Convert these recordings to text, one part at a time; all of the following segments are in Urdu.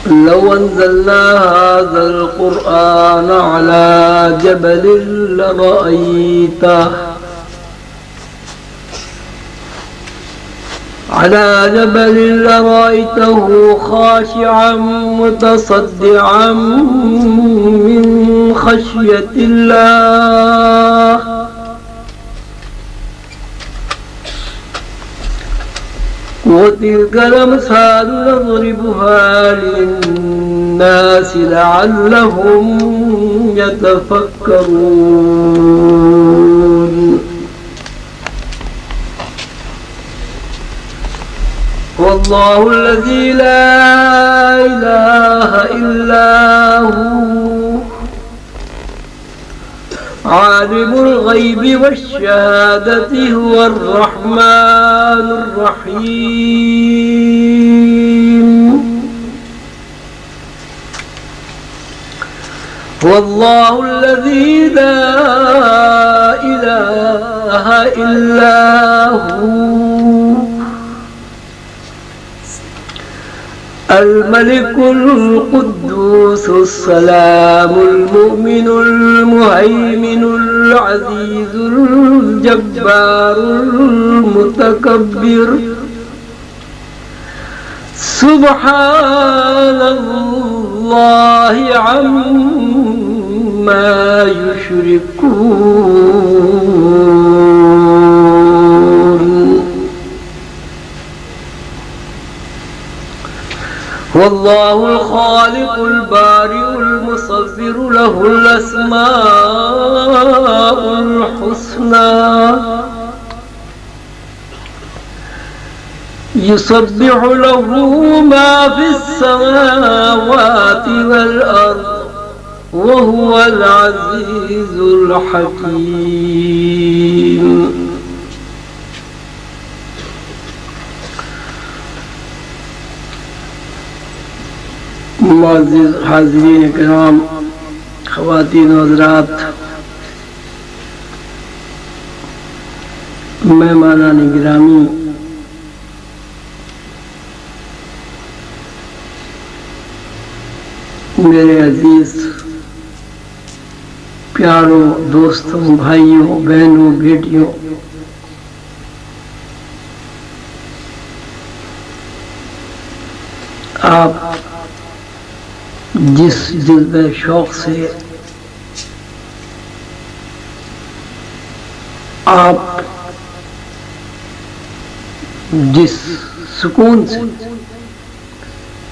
لو أنزلنا هذا القرآن على جبل لرأيته خاشعا متصدعا من خشية الله وتلك الأمثال نضربها للناس لعلهم يتفكرون والله الذي لا إله إلا هو عالم الغيب والشهادة هو الرحمن الرحيم هو الله الذي لا إله إلا هو الملك القدوس السلام المؤمن المهيمن العزيز الجبار المتكبر سبحان الله عما يشركون والله الخالق البارئ المصور له الأسماء الحسنى يسبح له ما في السماوات والأرض وهو العزيز الحكيم معزز حاضرین کرام، خواتین و حضرات، مہمانان گرامی، میرے عزیز پیاروں، دوستوں، بھائیوں، بہنوں، بیٹیوں، آپ جس جذبہ شوق سے، آپ جس سکون سے،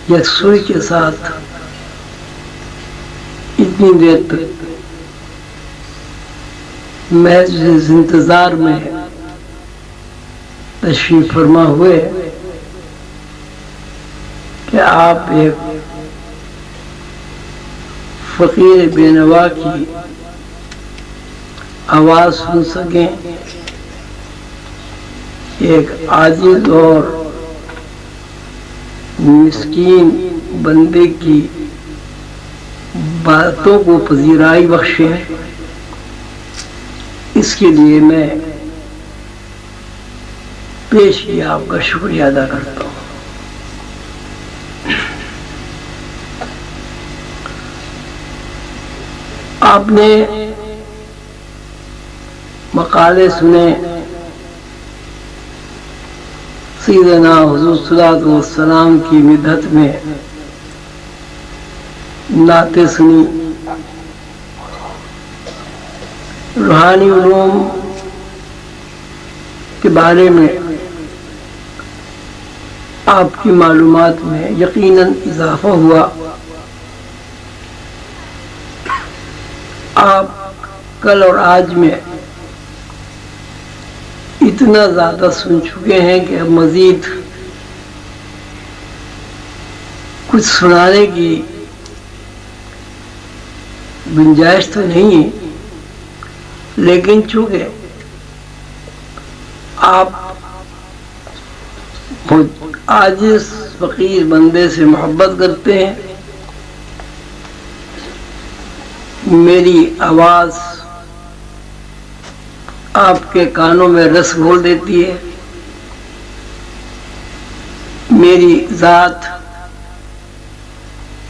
یکسوئی کے ساتھ اتنی دیر تک محض انتظار میں تشریف فرما ہوئے کہ آپ ایک فقیر بے نوا کی آواز سن سکیں، ایک عاجز اور مسکین بندے کی باتوں کو پذیرائی بخشیں، اس کے لیے میں پیشگی آپ کا شکریہ ادا کرتا ہوں۔ آپ نے مقالے سنے، سیدنا حضور صلی اللہ علیہ وسلم کی مدحت میں نعتیں سنی، روحانی علوم کے بارے میں آپ کی معلومات میں یقیناً اضافہ ہوا۔ آپ کل اور آج میں اتنا زیادہ سن چکے ہیں کہ اب مزید کچھ سنانے کی گنجائش تو نہیں ہے، لیکن چونکہ آپ عاجز فقیر بندے سے محبت کرتے ہیں، میری آواز آپ کے کانوں میں رس گھول دیتی ہے، میری ذات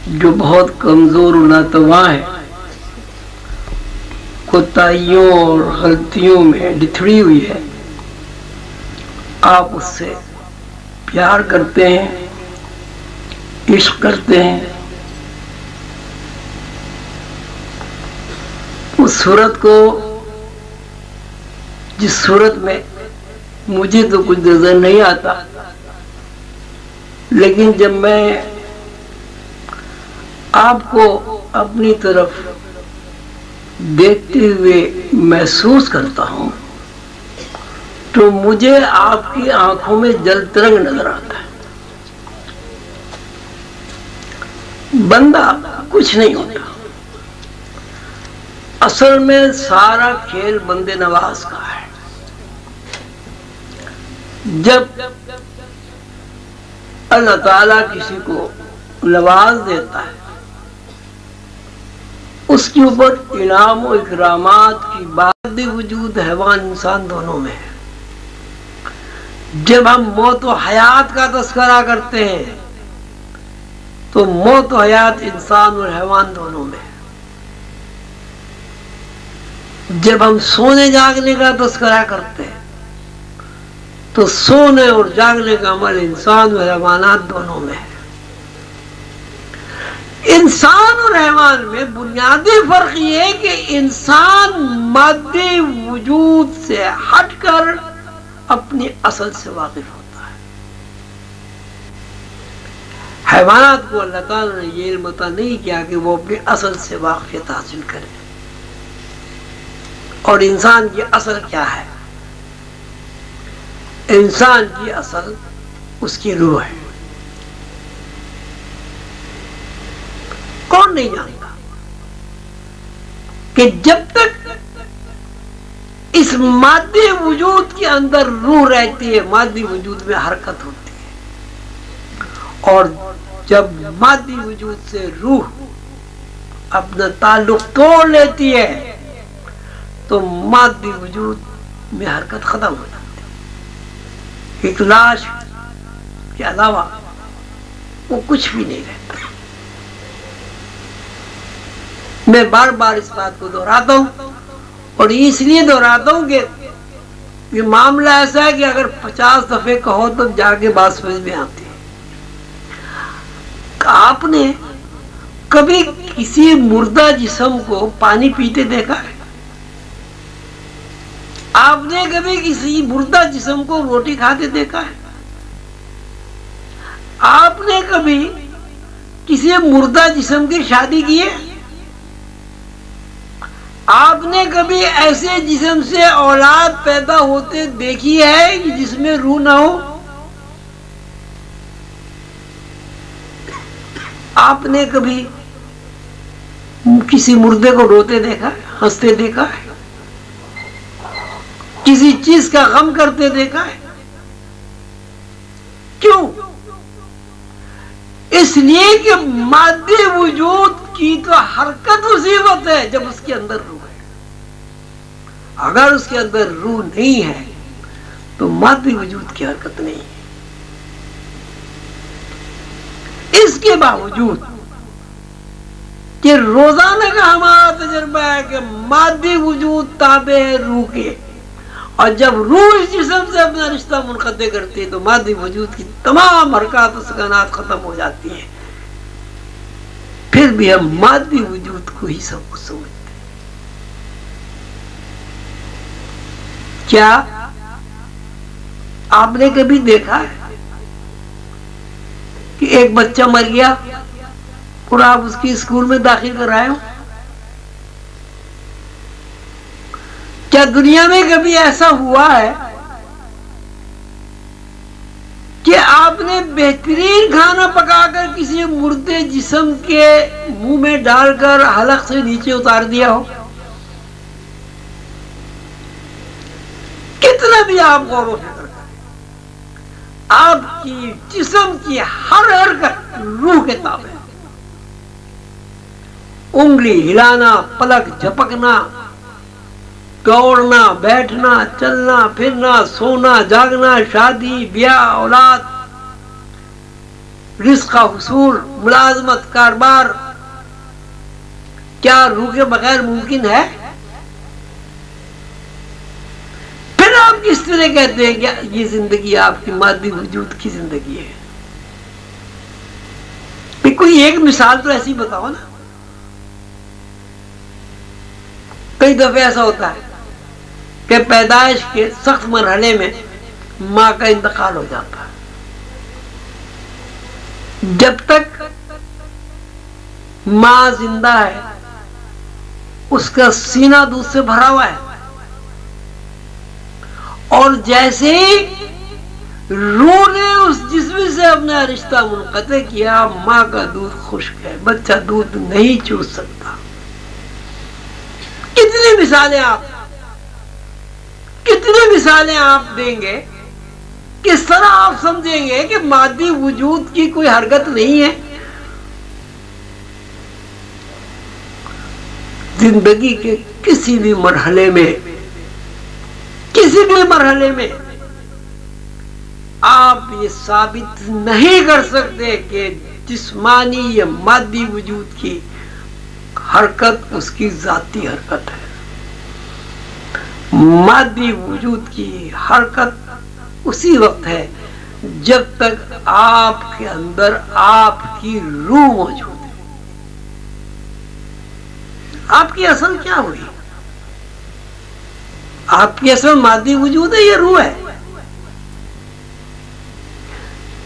جو بہت کمزور و ناتواں ہے، کوتاہیوں اور غلطیوں میں ڈتھڑی ہوئی ہے، آپ اس سے پیار کرتے ہیں، عشق کرتے ہیں، اس صورت کو جس صورت میں مجھے تو کچھ نظر نہیں آتا، لیکن جب میں آپ کو اپنی طرف دیکھتے ہوئے محسوس کرتا ہوں تو مجھے آپ کی آنکھوں میں جل ترنگ نظر آتا ہے۔ بندہ کچھ نہیں ہوتا، اصل میں سارا کھیل بندے نواز کا ہے۔ جب اللہ تعالیٰ کسی کو نواز دیتا ہے، اس کے اوپر انعام و اکرامات کی بات وجود حیوان انسان دونوں میں ہے۔ جب ہم موت و حیات کا تذکرہ کرتے ہیں تو موت و حیات انسان اور حیوان دونوں میں ہے۔ جب ہم سونے جاگنے کا تذکرہ کرتے ہیں تو سونے اور جاگنے کا عمل انسان اور حیوانات دونوں میں ہے۔ انسان اور حیوان میں بنیادی فرق یہ ہے کہ انسان مادی وجود سے ہٹ کر اپنی اصل سے واقف ہوتا ہے۔ حیوانات کو اللہ تعالیٰ نے یہ علم عطا نہیں کیا کہ وہ اپنی اصل سے واقفیت حاصل کرے۔ اور انسان کی اصل کیا ہے؟ انسان کی اصل اس کی روح ہے۔ کون نہیں جانتا کہ جب تک اس مادی وجود کے اندر روح رہتی ہے، مادی وجود میں حرکت ہوتی ہے، اور جب مادی وجود سے روح اپنا تعلق توڑ لیتی ہے تو مادی وجود میں حرکت ختم ہو جاتی ہے۔ ایک لاش کے علاوہ وہ کچھ بھی نہیں رہتا۔ میں بار بار اس بات کو دہراتا ہوں، اور اس لیے دہراتا ہوں کہ یہ معاملہ ایسا ہے کہ اگر 50 دفعے کہو تو جا کے بات سمجھ میں آتی ہے۔ آپ نے کبھی کسی مردہ جسم کو پانی پیتے دیکھا ہے؟ آپ نے کبھی کسی مردہ جسم کو روٹی کھاتے دیکھا ہے؟ آپ نے کبھی کسی مردہ جسم کی شادی کی ہے؟ آپ نے کبھی ایسے جسم سے اولاد پیدا ہوتے دیکھی ہے کہ جس میں روح نہ ہو؟ آپ نے کبھی کسی مردے کو روتے دیکھا ہے، ہنستے دیکھا ہے، کسی چیز کا غم کرتے دیکھا ہے؟ کیوں؟ اس لیے کہ مادی وجود کی تو حرکت مصیبت ہے جب اس کے اندر روح ہے۔ اگر اس کے اندر روح نہیں ہے تو مادی وجود کی حرکت نہیں ہے۔ اس کے باوجود کہ روزانہ کا ہمارا تجربہ ہے کہ مادی وجود تابع ہے روح کے، اور جب روح اس جسم سے اپنا رشتہ منقطع کرتی ہے تو مادی وجود کی تمام حرکات و سکنات ختم ہو جاتی ہیں۔ پھر بھی ہم مادی وجود کو ہی سب کچھ سمجھتے ہیں۔ کیا آپ نے کبھی دیکھا ہے کہ ایک بچہ مر گیا اور آپ اس کی اسکول میں داخل کرائے ہو؟ کیا دنیا میں کبھی ایسا ہوا ہے کہ آپ نے بہترین کھانا پکا کر کسی مردے جسم کے منہ میں ڈال کر حلق سے نیچے اتار دیا ہو؟ کتنا بھی آپ غور و فکر کریں، آپ کی جسم کی ہر حرکت روح کے تابع ہے۔ انگلی ہلانا، پلک جھپکنا، دوڑنا، بیٹھنا، چلنا پھرنا، سونا جاگنا، شادی بیاہ اولاد، رزق کا حصول، ملازمت، کاروبار، کیا روح کے بغیر ممکن ہے؟ پھر آپ کس طرح کہتے ہیں کہ یہ زندگی آپ کی مادی وجود کی زندگی ہے؟ کوئی ایک مثال تو ایسی بتاؤ نا. کئی دفعہ ایسا ہوتا ہے کہ پیدائش کے سخت مرحلے میں ماں کا انتقال ہو جاتا ہے. جب تک ماں زندہ ہے اس کا سینہ دودھ سے بھرا ہوا ہے، اور جیسے ہی روح نے اس جسم سے اپنا رشتہ منقطع کیا، ماں کا دودھ خشک ہے، بچہ دودھ نہیں چوس سکتا. کتنی مثالیں آپ دیں گے، کس طرح آپ سمجھیں گے کہ مادی وجود کی کوئی حرکت نہیں ہے؟ زندگی کے کسی بھی مرحلے میں آپ یہ ثابت نہیں کر سکتے کہ جسمانی یا مادی وجود کی حرکت اس کی ذاتی حرکت ہے. مادی وجود کی حرکت اسی وقت ہے جب تک آپ کے اندر آپ کی روح موجود ہے. آپ کی اصل کیا ہوئی؟ آپ کی اصل مادی وجود ہے یا روح ہے؟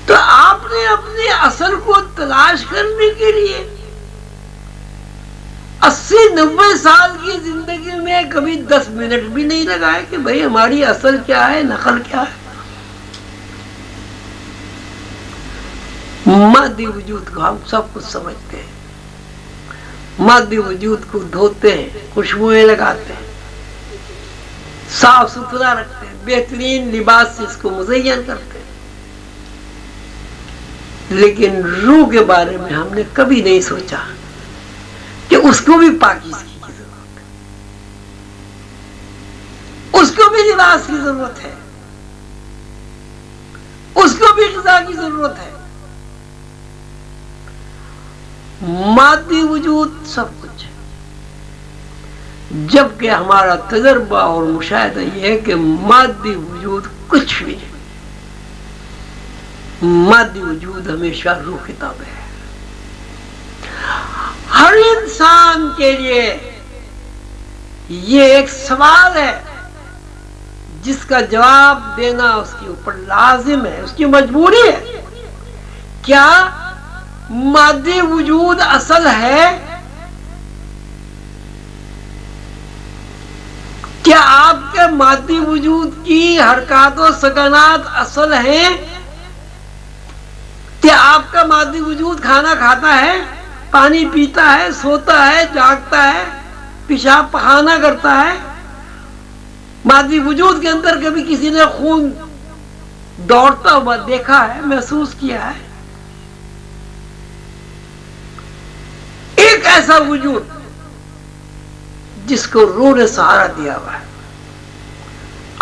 تو آپ نے اپنے اصل کو تلاش کرنے کے لیے 80-90 سال کی زندگی میں کبھی 10 منٹ بھی نہیں لگائے کہ بھئی ہماری اصل کیا ہے، نقل کیا ہے. مادی وجود کو ہم سب کچھ سمجھتے ہیں، مادی وجود کو دھوتے ہیں، خوشبوئیں لگاتے ہیں، صاف ستھرا رکھتے ہیں، بہترین لباس سے اس کو مزین کرتے ہیں، لیکن روح کے بارے میں ہم نے کبھی نہیں سوچا کہ اس کو بھی پاکیزگی کی ضرورت ہے، اس کو بھی لباس کی ضرورت ہے، اس کو بھی غذا کی ضرورت ہے. مادی وجود سب کچھ ہے، جبکہ ہمارا تجربہ اور مشاہدہ یہ ہے کہ مادی وجود کچھ بھی نہیں. مادی وجود ہمیشہ روح کی تابع ہے. ہر انسان کے لیے یہ ایک سوال ہے جس کا جواب دینا اس کے اوپر لازم ہے، اس کی مجبوری ہے. کیا مادی وجود اصل ہے؟ کیا آپ کے مادی وجود کی حرکات و سکنات اصل ہیں؟ کیا آپ کا مادی وجود کھانا کھاتا ہے، پانی پیتا ہے، سوتا ہے، جاگتا ہے، پیشاب پخانہ کرتا ہے؟ مادی وجود کے اندر کبھی کسی نے خون دوڑتا ہوا دیکھا ہے، محسوس کیا ہے؟ ایک ایسا وجود جس کو روح نے سہارا دیا ہوا ہے.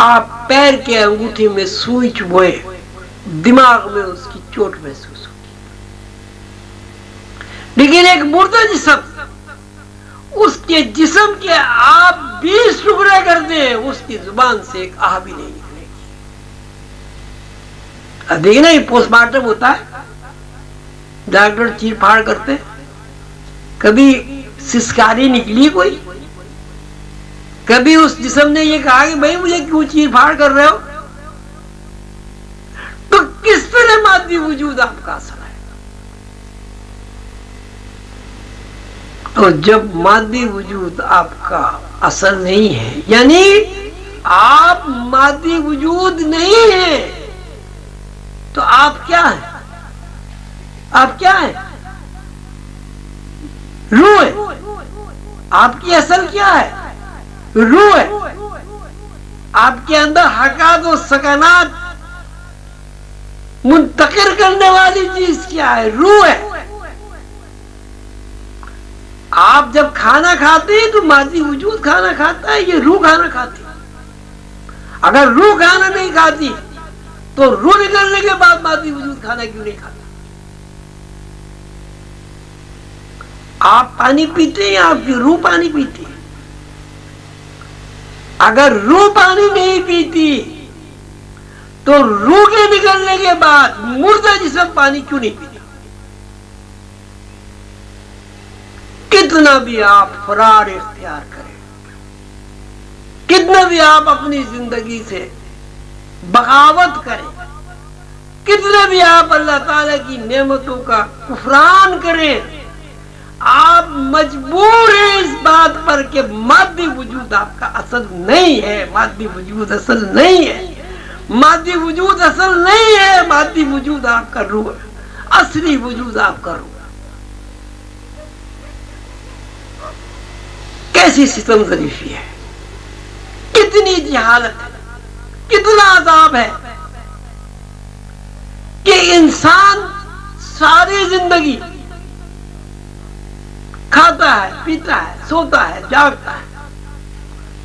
آپ پیر کے انگوٹھی میں سوئی چبھوئے، دماغ میں اس کی چوٹ محسوس ہوگی، لیکن ایک مردہ جسم، اس کے جسم کے آپ 20 ٹکڑے کر دیں، اس کی زبان سے ایک آہ بھی نہیں نکلے گی. دیکھنا یہ پوسٹ مارٹم ہوتا ہے، ڈاکٹر چیر پھاڑ کرتے، کبھی سسکاری نکلی کوئی؟ کبھی اس جسم نے یہ کہا کہ بھائی مجھے کیوں چیر پھاڑ کر رہے ہو؟ تو کس طرح مادی وجود آپ کا اصل ہے؟ اور جب مادی وجود آپ کا اصل نہیں ہے، یعنی آپ مادی وجود نہیں ہیں، تو آپ کیا ہیں؟ آپ کیا ہیں؟ روح ہے. آپ کی اصل کیا ہے؟ روح ہے. آپ کے اندر حرکات و سکنات منتقل کرنے والی چیز کیا ہے؟ روح ہے. آپ جب کھانا کھاتے ہیں تو مادی وجود کھانا کھاتا ہے، یہ روح کھانا کھاتی ہے. اگر روح کھانا نہیں کھاتی تو روح نکلنے کے بعد مادی وجود کھانا کیوں نہیں کھاتا؟ آپ پانی پیتے ہیں یا آپ کی روح پانی پیتی ہے؟ اگر روح پانی نہیں پیتی تو روح کے نکلنے کے بعد مردہ جسم پانی کیوں نہیں پیتا؟ کتنا بھی آپ فرار اختیار کریں، کتنا بھی آپ اپنی زندگی سے بغاوت کریں، کتنے بھی آپ اللہ تعالی کی نعمتوں کا کفران کریں، آپ مجبور ہیں اس بات پر کہ مادی وجود آپ کا اصل نہیں ہے۔ مادی وجود اصل نہیں ہے، مادی وجود اصل نہیں ہے، مادی وجود آپ کا روح ہے، اصلی وجود آپ کا روح ہے۔ کیسی ستم ظریفی ہے، کتنی جہالت ہے، کتنا عذاب ہے کہ انسان ساری زندگی کھاتا ہے، پیتا ہے، سوتا ہے، جاگتا ہے،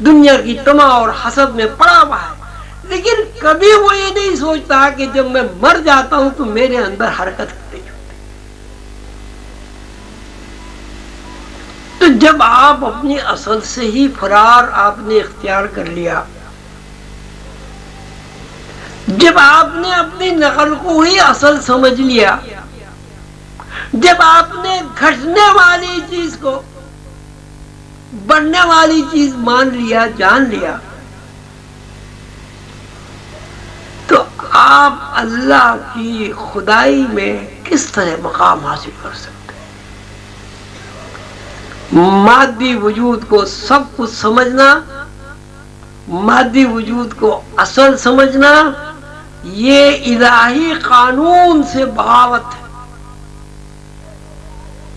دنیا کی طمع اور حسد میں پڑا ہوا ہے، لیکن کبھی وہ یہ نہیں سوچتا کہ جب میں مر جاتا ہوں تو میرے اندر حرکت کرتے ہوتے۔ تو جب آپ اپنی اصل سے ہی فرار آپ نے اختیار کر لیا، جب آپ نے اپنی نقل کو ہی اصل سمجھ لیا، جب آپ نے گھٹنے والی چیز کو بڑھنے والی چیز مان لیا، جان لیا، تو آپ اللہ کی خدائی میں کس طرح مقام حاصل کر سکتے ہیں؟ مادی وجود کو سب کچھ سمجھنا، مادی وجود کو اصل سمجھنا، یہ الہی قانون سے بغاوت ہے۔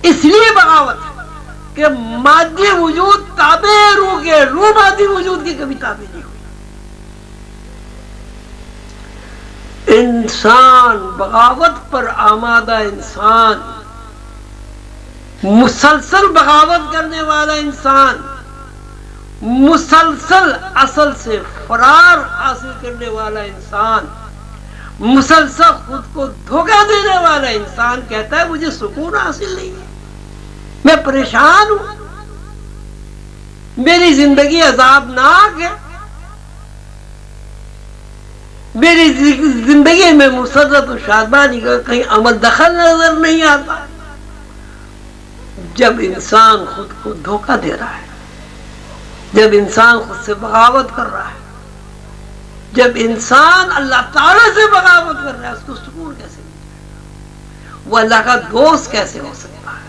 اس لیے بغاوت ہے کہ مادی وجود تابع روح کے، روح مادی وجود کی کبھی تابع نہیں ہوئی۔ انسان بغاوت پر آمادہ انسان، مسلسل بغاوت کرنے والا انسان، مسلسل اصل سے فرار حاصل کرنے والا انسان، مسلسل خود کو دھوکہ دینے والا انسان کہتا ہے مجھے سکون حاصل نہیں ہے، میں پریشان ہوں، میری زندگی عذابناک ہے، میری زندگی میں مسرت و شادمانی کا کہیں عمل دخل نظر نہیں آتا۔ جب انسان خود کو دھوکہ دے رہا ہے، جب انسان خود سے بغاوت کر رہا ہے، جب انسان اللہ تعالیٰ سے بغاوت کر رہا ہے، اس کو سکون کیسے مل جائے گا؟ وہ اللہ کا دوست کیسے ہو سکتا ہے؟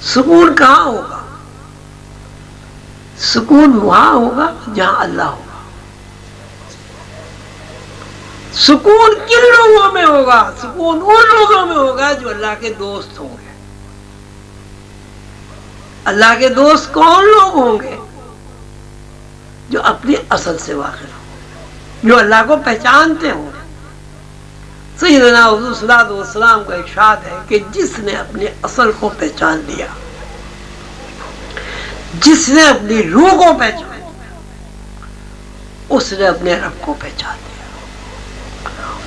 سکون کہاں ہوگا؟ سکون وہاں ہوگا جہاں اللہ ہوگا۔ سکون کن لوگوں میں ہوگا؟ سکون ان لوگوں میں ہوگا جو اللہ کے دوست ہوں گے۔ اللہ کے دوست کون لوگ ہوں گے؟ جو اپنی اصل سے واقف ہوں گے، جو اللہ کو پہچانتے ہوں گے۔ سیدنا حضور صلی اللہ علیہ وسلم کا ارشاد ہے کہ جس نے اپنی اصل کو پہچان لیا، جس نے اپنی روح کو پہچان لیا، اس نے اپنے رب کو پہچان لیا،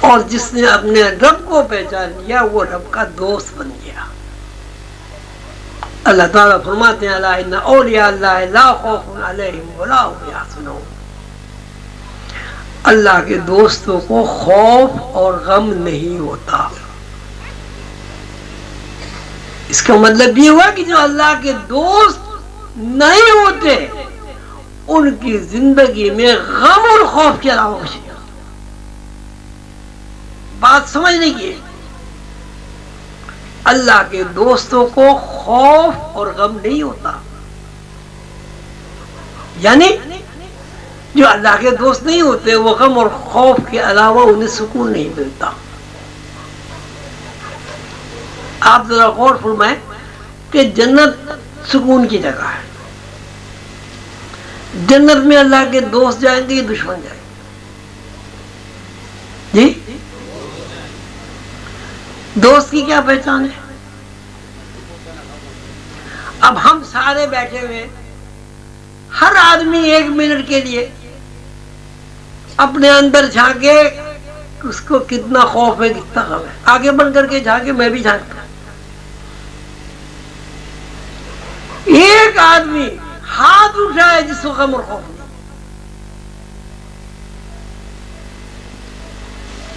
اور جس نے اپنے رب کو پہچان لیا وہ رب کا دوست بن گیا۔ اللہ تعالیٰ فرماتے ہیں الا ان اولیاء اللہ لا خوف علیہم ولا هم یحزنون، اللہ کے دوستوں کو خوف اور غم نہیں ہوتا۔ اس کا مطلب یہ ہوا کہ جو اللہ کے دوست نہیں ہوتے ان کی زندگی میں غم اور خوف کے علاوہ کچھ نہیں ہوتا۔ بات سمجھنے کی، اللہ کے دوستوں کو خوف اور غم نہیں ہوتا، یعنی جو اللہ کے دوست نہیں ہوتے وہ غم اور خوف کے علاوہ انہیں سکون نہیں ملتا۔ آپ ذرا غور فرمائیں کہ جنت سکون کی جگہ ہے، جنت میں اللہ کے دوست جائیں گے یا دشمن جائیں گے؟ جی، دوست کی کیا پہچان ہے؟ اب ہم سارے بیٹھے ہوئے، ہر آدمی 1 منٹ کے لیے اپنے اندر جھانکے اس کو کتنا خوف ہے، کتنا غم ہے، آگے بڑھ کر کے جھانکے، میں بھی جھانکتا ہوں۔ ایک آدمی ہاتھ اٹھائے جس کو غم اور خوف نہیں.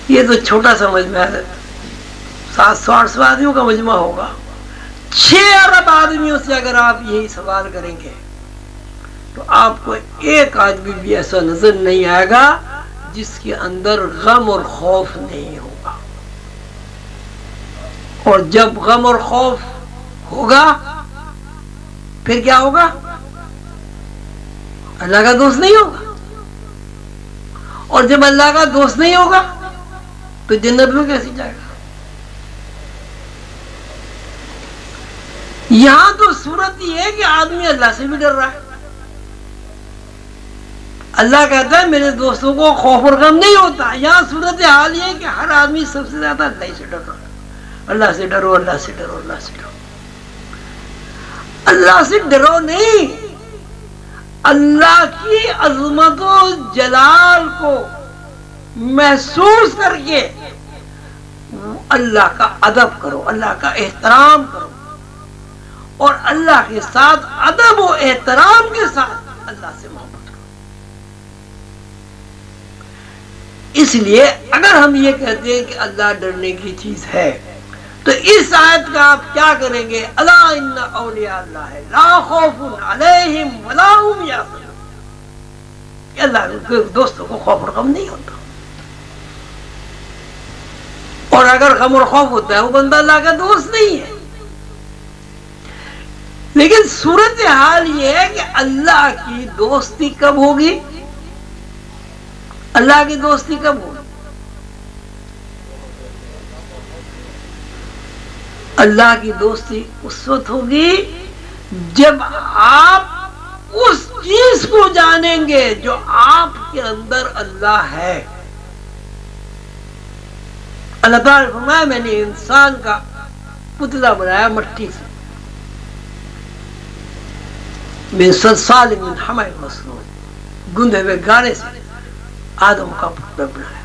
یہ تو چھوٹا سا مجمع ہے، 700-800 آدمیوں کا مجمع ہوگا. 6 ارب آدمیوں سے اگر آپ یہی سوال کریں گے تو آپ کو ایک آدمی بھی ایسا نظر نہیں آئے گا جس کے اندر غم اور خوف نہیں ہوگا. اور جب غم اور خوف ہوگا پھر کیا ہوگا؟ اللہ کا دوست نہیں ہوگا. اور جب اللہ کا دوست نہیں ہوگا تو جنت میں کیسے جائے گا؟ یہاں تو صورت یہ ہے کہ آدمی اللہ سے بھی ڈر رہا ہے. اللہ کہتا ہے میرے دوستوں کو خوف اور غم نہیں ہوتا. یہاں صورت حال یہ ہے کہ ہر آدمی سب سے زیادہ اللہ سے ڈر رہا ہے. اللہ سے ڈرو، اللہ سے ڈرو، اللہ سے ڈرو. اللہ سے ڈرو نہیں، اللہ کی عظمت و جلال کو محسوس کر کے اللہ کا ادب کرو، اللہ کا احترام کرو، اور اللہ کے ساتھ ادب و احترام کے ساتھ اللہ سے محبت کرو. اس لیے اگر ہم یہ کہتے ہیں کہ اللہ ڈرنے کی چیز ہے تو اس آیت کا آپ کیا کریں گے؟ الا ان اولیاء اللہ لا خوف علیہم ولا هم یحزنون. اللہ کے دوستوں کو خوف اور غم نہیں ہوتا. اور اگر غم اور خوف ہوتا ہے وہ بندہ اللہ کا دوست نہیں ہے. لیکن صورتحال یہ ہے کہ اللہ کی دوستی کب ہوگی؟ اللہ کی دوستی کب ہوگی؟ اللہ کی دوستی اس وقت ہوگی جب آپ اس چیز کو جانیں گے جو آپ کے اندر اللہ ہے. اللہ تعالیٰ نے فرمایا میں نے انسان کا پتلا بنایا مٹی سے، من صلصال من حمأ مسنون، گندے ہوئے گانے سے آدم کا پتلا بنایا.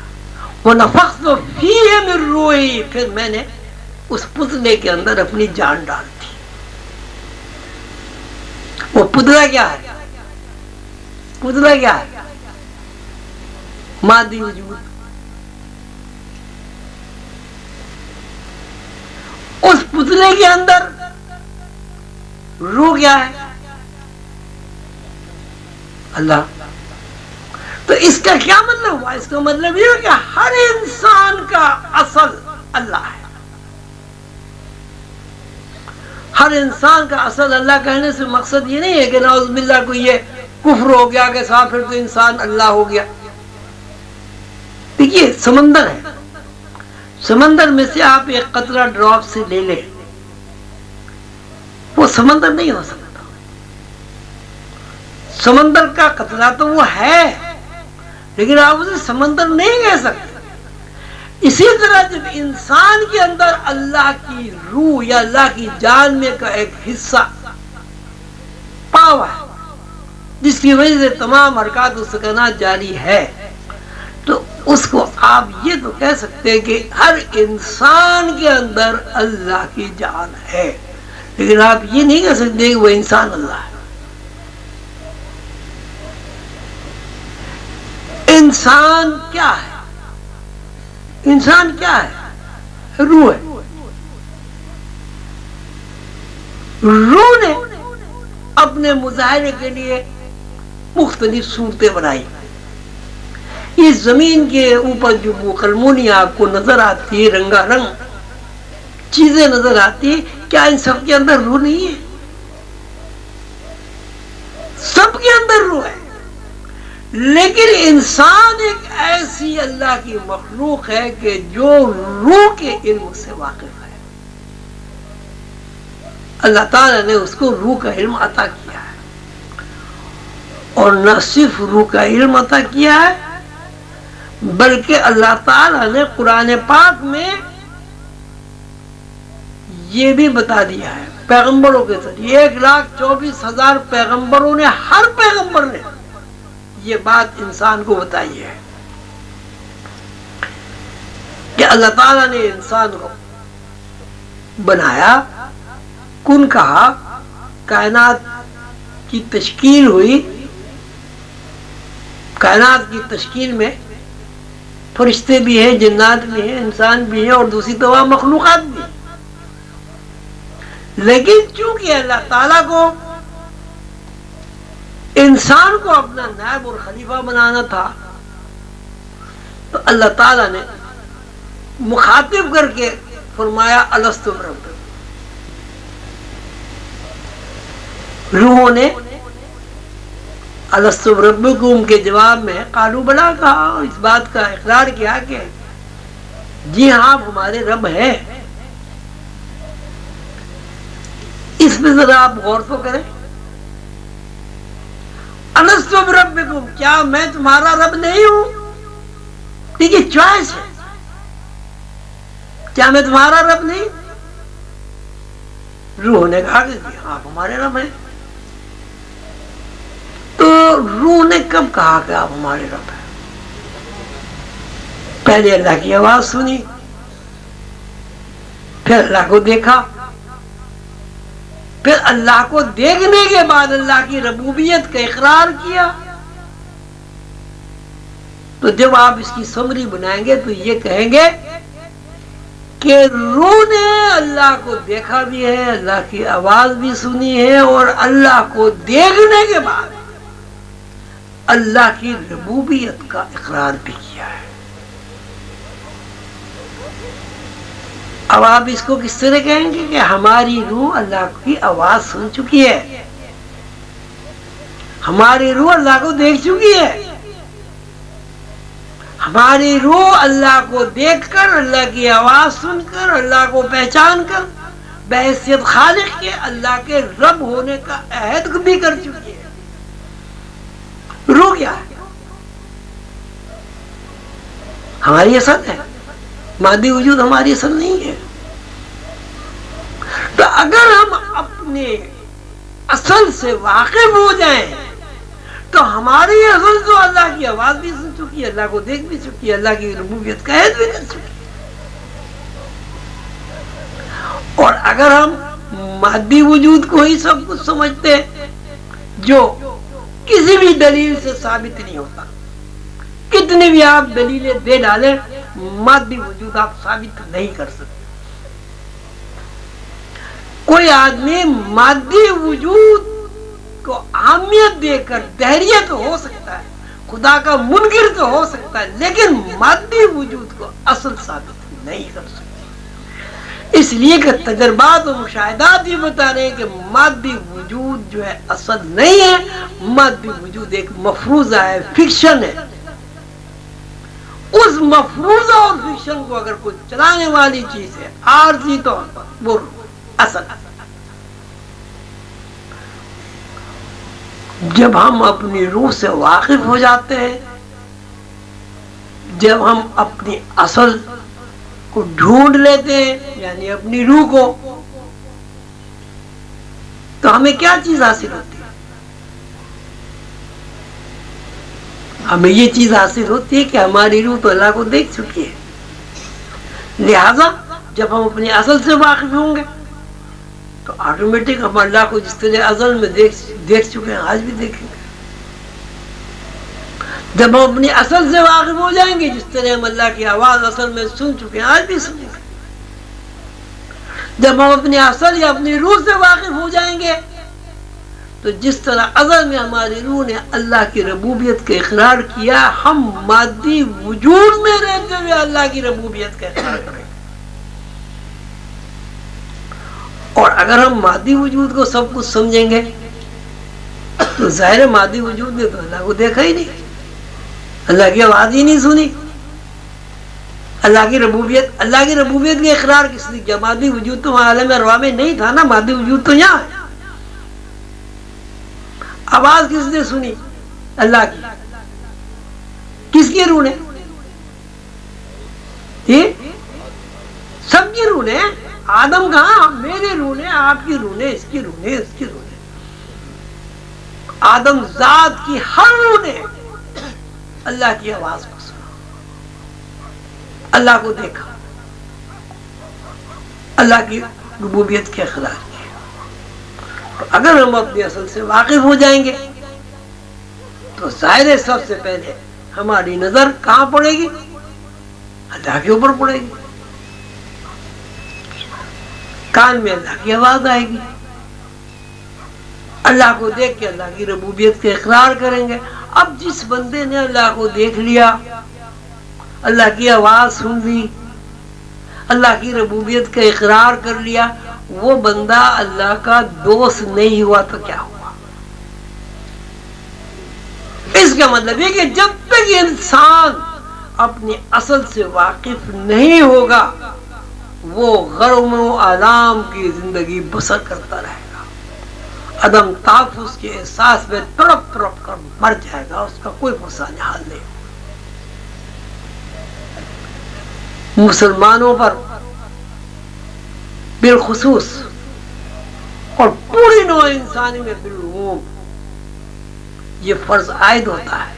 وَنَفَخْتُ فِيهِ مِن رُوحِي، پھر میں نے اس پتلے کے اندر اپنی جان ڈال دی. وہ پتلا کیا ہے؟ پتلا کیا ہے؟ مادی وجود. اس پتلے کے اندر روح کیا ہے؟ اللہ. تو اس کا کیا مطلب ہوا؟ اس کا مطلب یہ ہے کہ ہر انسان کا اصل اللہ ہے. ہر انسان کا اصل اللہ کہنے سے مقصد یہ نہیں ہے کہ نعوذ باللہ کو یہ کفر ہو گیا کہ صاحب پھر تو انسان اللہ ہو گیا. دیکھیے سمندر ہے، سمندر میں سے آپ ایک قطرہ ڈراپ سے لے لیں، وہ سمندر نہیں ہو سکتا. سمندر کا قطرہ تو وہ ہے لیکن آپ اسے سمندر نہیں کہہ سکتے. اسی طرح جب انسان کے اندر اللہ کی روح یا اللہ کی جان میں کا ایک حصہ پاوا ہے جس کی وجہ سے تمام حرکات و سکنات جاری ہے، تو اس کو آپ یہ تو کہہ سکتے ہیں کہ ہر انسان کے اندر اللہ کی جان ہے. لیکن آپ یہ نہیں کہہ سکتے کہ وہ انسان اللہ ہے. انسان کیا ہے؟ انسان کیا ہے؟ روح ہے. روح نے اپنے مظاہرے کے لیے مختلف صورتیں بنائی. اس زمین کے اوپر جو مکلمونی آپ کو نظر آتی ہے، رنگا رنگ چیزیں نظر آتی ہے، کیا ان سب کے اندر روح نہیں ہے؟ سب کے اندر روح ہے. لیکن انسان ایک ایسی اللہ کی مخلوق ہے کہ جو روح کے علم سے واقف ہے. اللہ تعالیٰ نے اس کو روح کا علم عطا کیا ہے، اور نہ صرف روح کا علم عطا کیا ہے بلکہ اللہ تعالیٰ نے قرآن پاک میں یہ بھی بتا دیا ہے پیغمبروں کے ذریعے. 1,24,000 پیغمبروں نے، ہر پیغمبر نے یہ بات انسان کو بتائی ہے کہ اللہ تعالیٰ نے انسان کو بنایا، کن کہا، کائنات کی تشکیل ہوئی، کائنات کی تشکیل میں فرشتے بھی ہیں، جنات بھی ہیں، انسان بھی ہیں اور دوسری تمام مخلوقات بھی ہیں. لیکن چونکہ اللہ تعالیٰ کو انسان کو اپنا نائب اور خلیفہ بنانا تھا، تو اللہ تعالیٰ نے مخاطب کر کے فرمایا الستو بربکم. روحوں نے الستو بربکم کے جواب میں قالوا بلا کہا، اور اس بات کا اقرار کیا کہ جی ہاں آپ ہمارے رب ہیں. اس پہ ذرا آپ غور تو کریں. الستو بربکم، کیا میں تمہارا رب نہیں ہوں؟ ٹھیک ہے، چوائس ہے. کیا میں تمہارا رب نہیں؟ روح نے کہا کہ جی ہاں آپ ہمارے رب ہیں. تو روح نے کب کہا کہ آپ ہمارے رب ہیں؟ پہلے اللہ کی آواز سنی، پھر اللہ کو دیکھا، پھر اللہ کو دیکھنے کے بعد اللہ کی ربوبیت کا اقرار کیا. تو جب آپ اس کی سمری بنائیں گے تو یہ کہیں گے کہ روح نے اللہ کو دیکھا بھی ہے، اللہ کی آواز بھی سنی ہے، اور اللہ کو دیکھنے کے بعد اللہ کی ربوبیت کا اقرار بھی کیا ہے. اب آپ اس کو کس طرح کہیں گے کہ ہماری روح اللہ کی آواز سن چکی ہے، ہماری روح اللہ کو دیکھ چکی ہے، ہماری روح اللہ کو دیکھ کر، اللہ کی آواز سن کر، اللہ کو پہچان کر بحیثیت خالق کے اللہ کے رب ہونے کا عہد بھی کر چکی ہے. روح کیا ہے؟ ہماری اصل ہے، مادی وجود ہماری اصل نہیں ہے. تو اگر ہم اپنے اصل سے واقف ہو جائیں تو ہماری اصل تو اللہ کی آواز بھی سن چکی ہے، اللہ کو دیکھ بھی چکی ہے، اللہ کی ربوبیت کا عہد بھی کر چکی ہے. اور اگر ہم مادی وجود کو ہی سب کچھ سمجھتے جو کسی بھی دلیل سے ثابت نہیں ہوتا، کتنی بھی آپ دلیلیں دے ڈالیں مادی وجود آپ ثابت نہیں کر سکتے. کوئی آدمی مادی وجود کو اہمیت دے کر دہریت ہو سکتا ہے، خدا کا منکر تو ہو سکتا ہے، لیکن مادی وجود کو اصل ثابت نہیں کر سکتا. اس لیے کہ تجربات و مشاہدات یہ بتا رہے ہیں کہ مادی وجود جو ہے اصل نہیں ہے، مادی وجود ایک مفروضہ ہے، فکشن ہے. اس مفروضہ اور فکشن کو اگر کوئی چلانے والی چیز ہے عارضی طور پر، وہ اصل. جب ہم اپنی روح سے واقف ہو جاتے ہیں، جب ہم اپنی اصل کو ڈھونڈ لیتے ہیں، یعنی اپنی روح کو، تو ہمیں کیا چیز حاصل ہوتی ہے؟ ہمیں یہ چیز حاصل ہوتی ہے کہ ہماری روح تو اللہ کو دیکھ چکی ہے. لہذا جب ہم اپنی اصل سے واقف ہوں گے تو آٹومیٹک ہم اللہ کو جس طرح ازل میں دیکھ چکے ہیں آج بھی دیکھیں گے. جب ہم اپنی اصل سے واقف ہو جائیں گے، جس طرح ہم اللہ کی آواز اصل میں سن چکے ہیں آج بھی سنیں گے. جب ہم اپنی اصل یا اپنی روح سے واقف ہو جائیں گے تو جس طرح ازل میں ہماری روح نے اللہ کی ربوبیت کا اقرار کیا، ہم مادی وجود میں رہتے ہوئے اللہ کی ربوبیت کا اقرار کریں گے. اور اگر ہم مادی وجود کو سب کچھ سمجھیں گے تو ظاہر مادی وجود نے تو اللہ کو دیکھا ہی نہیں، اللہ کی آواز ہی نہیں سنی. اللہ کی ربوبیت کے اقرار کس نے کیا؟ مادی وجود تو عالم ارواح میں نہیں تھا نا، مادی وجود تو یہاں ہے. آواز کس نے سنی؟ اللہ کی. کس کی روح نے؟ سب کی روح نے. آدم کہاں؟ میری روح نے، آپ کی روح نے، اس کی روح نے، اس کی روح نے. آدم ذات کی ہر روح نے اللہ کی آواز کو سنا، اللہ کو دیکھا، اللہ کی ربوبیت کے اقرار کیا. اگر ہم اپنی اصل سے واقف ہو جائیں گے تو ظاہر ہے سب سے پہلے ہماری نظر کہاں پڑے گی؟ اللہ کے اوپر پڑے گی، کان میں اللہ کی آواز آئے گی، اللہ کو دیکھ کے اللہ کی ربوبیت کا اقرار کریں گے۔ اب جس بندے نے اللہ کو دیکھ لیا، اللہ کی آواز سن لی، اللہ کی ربوبیت کا اقرار کر لیا، وہ بندہ اللہ کا دوست نہیں ہوا تو کیا ہوا؟ اس کا مطلب یہ کہ جب تک انسان اپنی اصل سے واقف نہیں ہوگا وہ غرم و آلام کی زندگی بسر کرتا رہے گا، عدم تحفظ کے احساس میں تڑپ تڑپ کر مر جائے گا، اس کا کوئی پرسان حال نہیں۔ مسلمانوں پر بالخصوص اور پوری نوع انسانی میں بالعموم یہ فرض عائد ہوتا ہے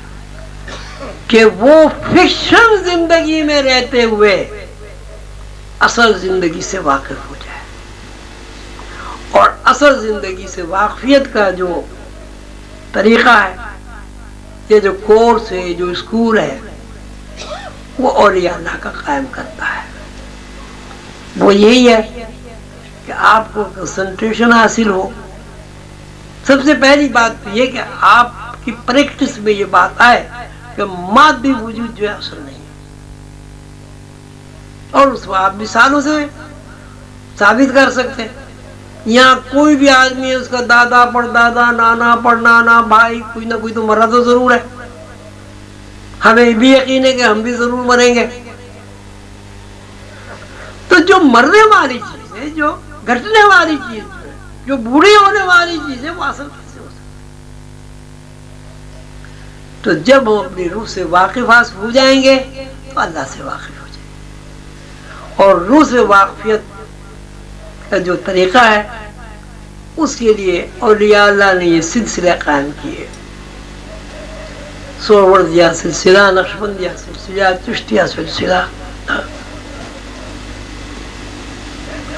کہ وہ فکشن زندگی میں رہتے ہوئے اصل زندگی سے واقف ہو جائے، اور اصل زندگی سے واقفیت کا جو طریقہ ہے، یہ جو کورس ہے، جو اسکول ہے، وہ اولیاء اللہ کا قائم کرتا ہے۔ وہ یہی ہے کہ آپ کو کنسنٹریشن حاصل ہو۔ سب سے پہلی بات تو یہ کہ آپ کی پریکٹس میں یہ بات آئے کہ مادی وجود جو ہے اصل نہیں ہے، اور اس کو آپ مثالوں سے ثابت کر سکتے ہیں۔ یہاں کوئی بھی آدمی ہے، اس کا دادا پر دادا، نانا پر نانا، بھائی کوئی نہ کوئی تو مرا تو ضرور ہے، ہمیں بھی یقین ہے کہ ہم بھی ضرور مریں گے۔ تو جو مرنے والی چیز ہے، جو گھٹنے والی چیز ہے، جو بوڑھی ہونے والی چیز ہے، وہ اصل کیسے ہو سکتی؟ تو جب ہم اپنی روح سے واقف ہو جائیں گے تو اللہ سے واقف ہو جائیں گے، اور روح سے واقفیت کا جو طریقہ ہے اس کے لیے اولیاء اللہ نے یہ سلسلہ قائم کیے، سوروردیہ سلسلہ، نقشبندیہ سلسلہ، چشتیہ سلسلہ،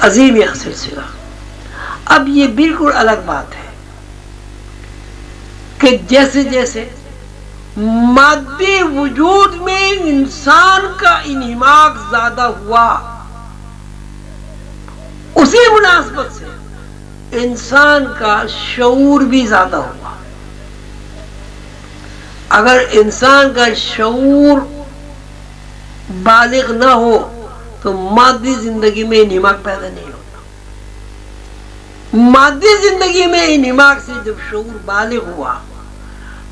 عظیمیہ سلسلہ۔ اب یہ بالکل الگ بات ہے کہ جیسے جیسے مادی وجود میں انسان کا انہماک زیادہ ہوا، اسی مناسبت سے انسان کا شعور بھی زیادہ ہوا۔ اگر انسان کا شعور بالغ نہ ہو تو مادی زندگی میں انہماک پیدا نہیں ہوتا۔ مادی زندگی میں انہماک سے جب شعور بالغ ہوا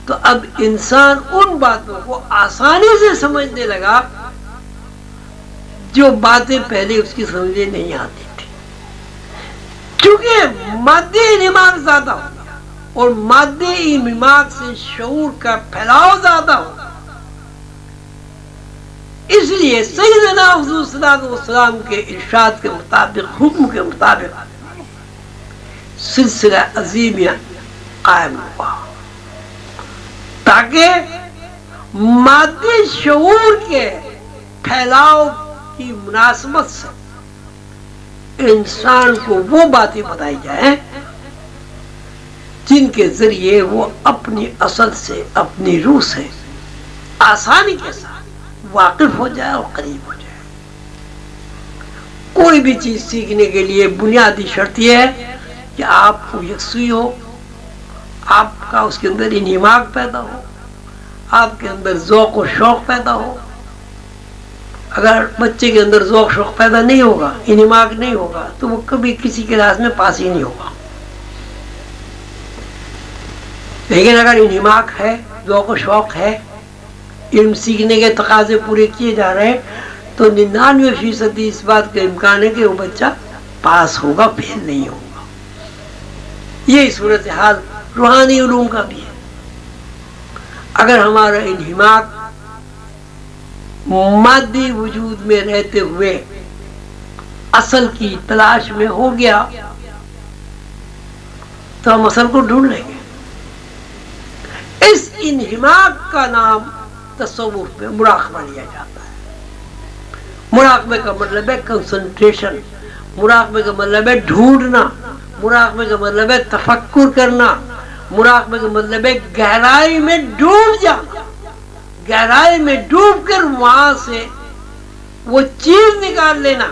تو اب انسان ان باتوں کو آسانی سے سمجھنے لگا جو باتیں پہلے اس کی سمجھ نہیں آتی تھی، کیونکہ مادی انہماک زیادہ ہو گیا، اور مادی انہماک سے شعور کا پھیلاؤ زیادہ ہو گیا۔ اس لیے سیدنا حضور صلی اللہ علیہ وسلم کے ارشاد کے مطابق، حکم کے مطابق سلسلہ عظیمیہ قائم ہوا، تاکہ مادی شعور کے پھیلاؤ کی مناسبت سے انسان کو وہ باتیں بتائی جائیں جن کے ذریعے وہ اپنی اصل سے، اپنی روح سے آسانی کے ساتھ واقف ہو جائے اور قریب ہو جائے۔ کوئی بھی چیز سیکھنے کے لیے بنیادی شرط یہ ہے کہ آپ کو یکسوئی ہو، آپ کا اس کے اندر انہماک پیدا ہو، آپ کے اندر ذوق و شوق پیدا ہو۔ اگر بچے کے اندر ذوق شوق پیدا نہیں ہوگا، انہماک نہیں ہوگا، تو وہ کبھی کسی کلاس میں پاس ہی نہیں ہوگا۔ لیکن اگر انہماک ہے، ذوق و شوق ہے، علم سیکھنے کے تقاضے پورے کیے جا رہے ہیں، تو 99% اس بات کا امکان ہے کہ وہ بچہ پاس ہوگا، فیل نہیں ہوگا۔ یہی صورتحال روحانی علوم کا بھی ہے۔ اگر ہمارا انہماک مادی وجود میں رہتے ہوئے اصل کی تلاش میں ہو گیا تو ہم اصل کو ڈھونڈ لیں گے۔ اس انہماک کا نام تصوف میں مراقبہ لیا جاتا ہے۔ مراقبے کا مطلب ہے کنسنٹریشن، مراقبے کا مطلب ہے ڈھونڈنا، مراقبے کا مطلب ہے تفکر کرنا، مراقبے کا مطلب ہے گہرائی میں ڈوب جانا، گہرائی میں ڈوب کر وہاں سے وہ چیز نکال لینا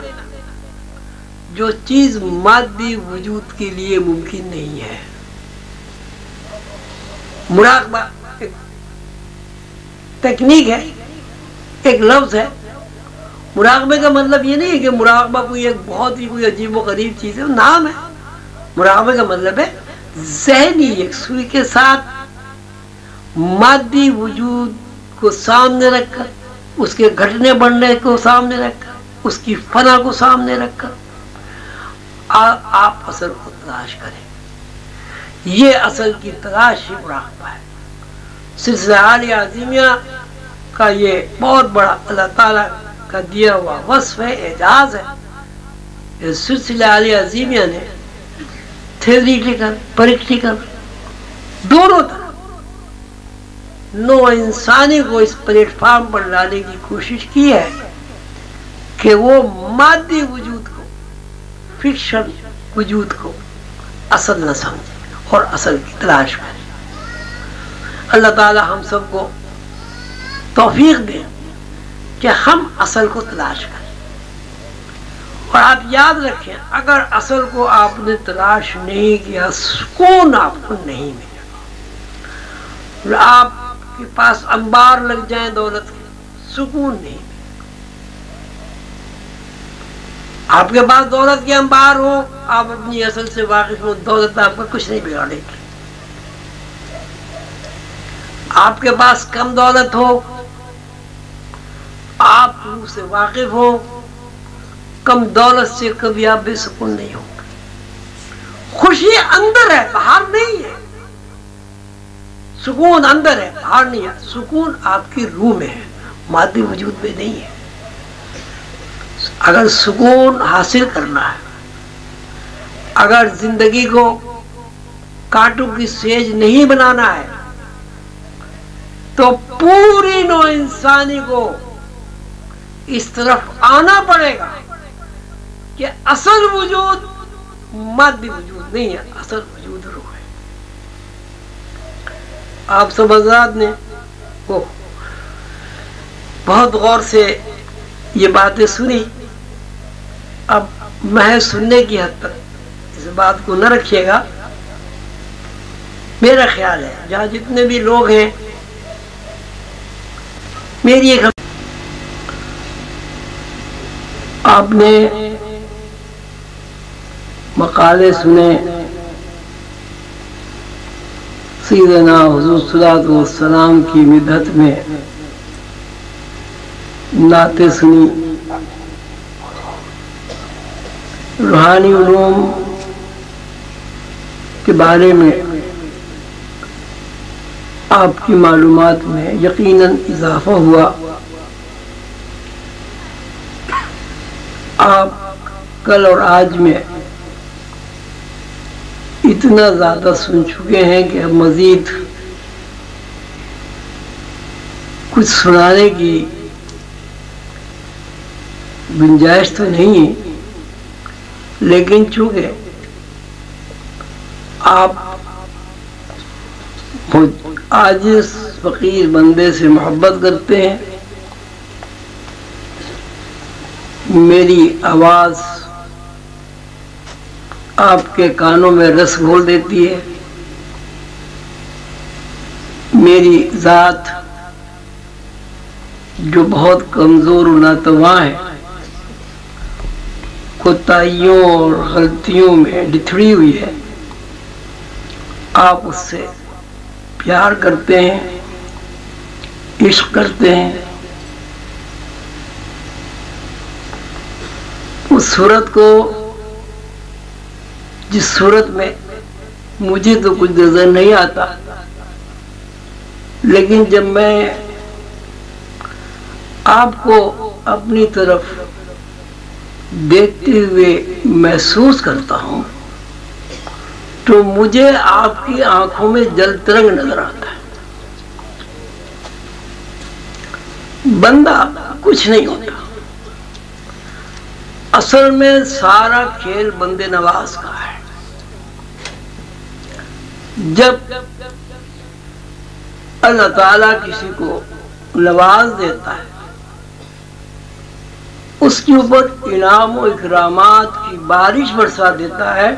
جو چیز مادی وجود کے لیے ممکن نہیں ہے۔ مراقبہ ایک تکنیک ہے، ایک لفظ ہے۔ مراقبے کا مطلب یہ نہیں ہے کہ مراقبہ کوئی ایک بہت ہی کوئی عجیب و غریب چیز ہے، نام ہے۔ مراقبے کا مطلب ہے ذہنی یکسوئی کے ساتھ مادی وجود کو سامنے رکھ کر، اس کے گھٹنے بڑھنے کو سامنے رکھ کر، اس کی فنا کو سامنے رکھ کر آپ اصل کو تلاش کریں۔ یہ اصل کی تلاش ہی مراقبہ ہے۔ سلسلہ عالیہ عظیمیہ کا یہ بہت بڑا اللہ تعالیٰ کا دیا ہوا وصف ہے، اعجاز ہے۔ اس سلسلہ عالیہ عظیمیہ نے تھیوریٹیکل پریکٹیکل دونوں طرح نو انسانی کو اس پلیٹ فارم پر لانے کی کوشش کی ہے کہ وہ مادی وجود کو، فکشن وجود کو اصل نہ سمجھے اور اصل کی تلاش کرے۔ اللہ تعالی ہم سب کو توفیق دے کہ ہم اصل کو تلاش کریں۔ اور آپ یاد رکھیں، اگر اصل کو آپ نے تلاش نہیں کیا، سکون آپ کو نہیں ملے گا۔ آپ کے پاس انبار لگ جائیں دولت کے، سکون نہیں ملے گا۔ آپ کے پاس دولت کے انبار ہو، آپ اپنی اصل سے واقف ہو، دولت آپ کا کچھ نہیں بگاڑے گی۔ آپ کے پاس کم دولت ہو، آپ روح سے واقف ہو، کم دولت سے کبھی آپ بے سکون نہیں ہوں گے۔ خوشی اندر ہے، باہر نہیں ہے۔ سکون اندر ہے، باہر نہیں ہے۔ سکون آپ کی روح میں ہے، مادی وجود میں نہیں ہے۔ اگر سکون حاصل کرنا ہے، اگر زندگی کو کانٹوں کی سیج نہیں بنانا ہے، تو پوری نو انسانی کو اس طرف آنا پڑے گا کہ اصل وجود مادی وجود نہیں ہے، اصل وجود روح ہے۔ آپ سب حضرات نے بہت غور سے یہ باتیں سنی۔ اب محض سننے کی حد تک اس بات کو نہ رکھیے گا۔ میرا خیال ہے جہاں جتنے بھی لوگ ہیں، میری ایک آپ نے مقالے سنے، سیدنا حضور صلی اللہ علیہ وسلم کی مدحت میں نعتیں سنی، روحانی علوم کے بارے میں آپ کی معلومات میں یقیناً اضافہ ہوا۔ آپ کل اور آج میں اتنا زیادہ سن چکے ہیں کہ اب مزید کچھ سنانے کی گنجائش تو نہیں ہے، لیکن چونکہ آپ عاجز فقیر بندے سے محبت کرتے ہیں، میری آواز آپ کے کانوں میں رس گھول دیتی ہے، میری ذات جو بہت کمزور و ناتواں ہے، کوتاہیوں اور غلطیوں میں ڈتھڑی ہوئی ہے، آپ اس سے پیار کرتے ہیں، عشق کرتے ہیں۔ اس صورت کو، جس صورت میں مجھے تو کچھ نظر نہیں آتا، لیکن جب میں آپ کو اپنی طرف دیکھتے ہوئے محسوس کرتا ہوں تو مجھے آپ کی آنکھوں میں جل ترنگ نظر آتا ہے۔ بندہ کچھ نہیں ہوتا، اصل میں سارا کھیل بندے نواز کا ہے۔ جب اللہ تعالیٰ کسی کو نواز دیتا ہے، اس کے اوپر انعام و اکرامات کی بارش برسا دیتا ہے،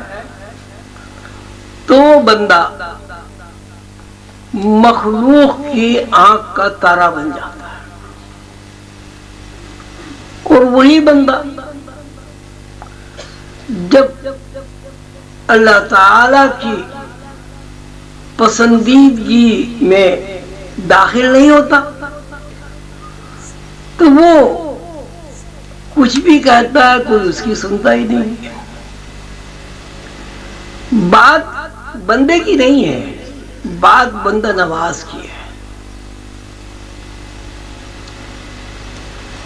تو بندہ مخلوق کی آنکھ کا تارا بن جاتا ہے، اور وہی بندہ جب اللہ تعالی کی پسندیدگی میں داخل نہیں ہوتا تو وہ کچھ بھی کہتا ہے، کوئی اس کی سنتا ہی نہیں۔ بات بندے کی نہیں ہے، بات بندہ نواز کی ہے۔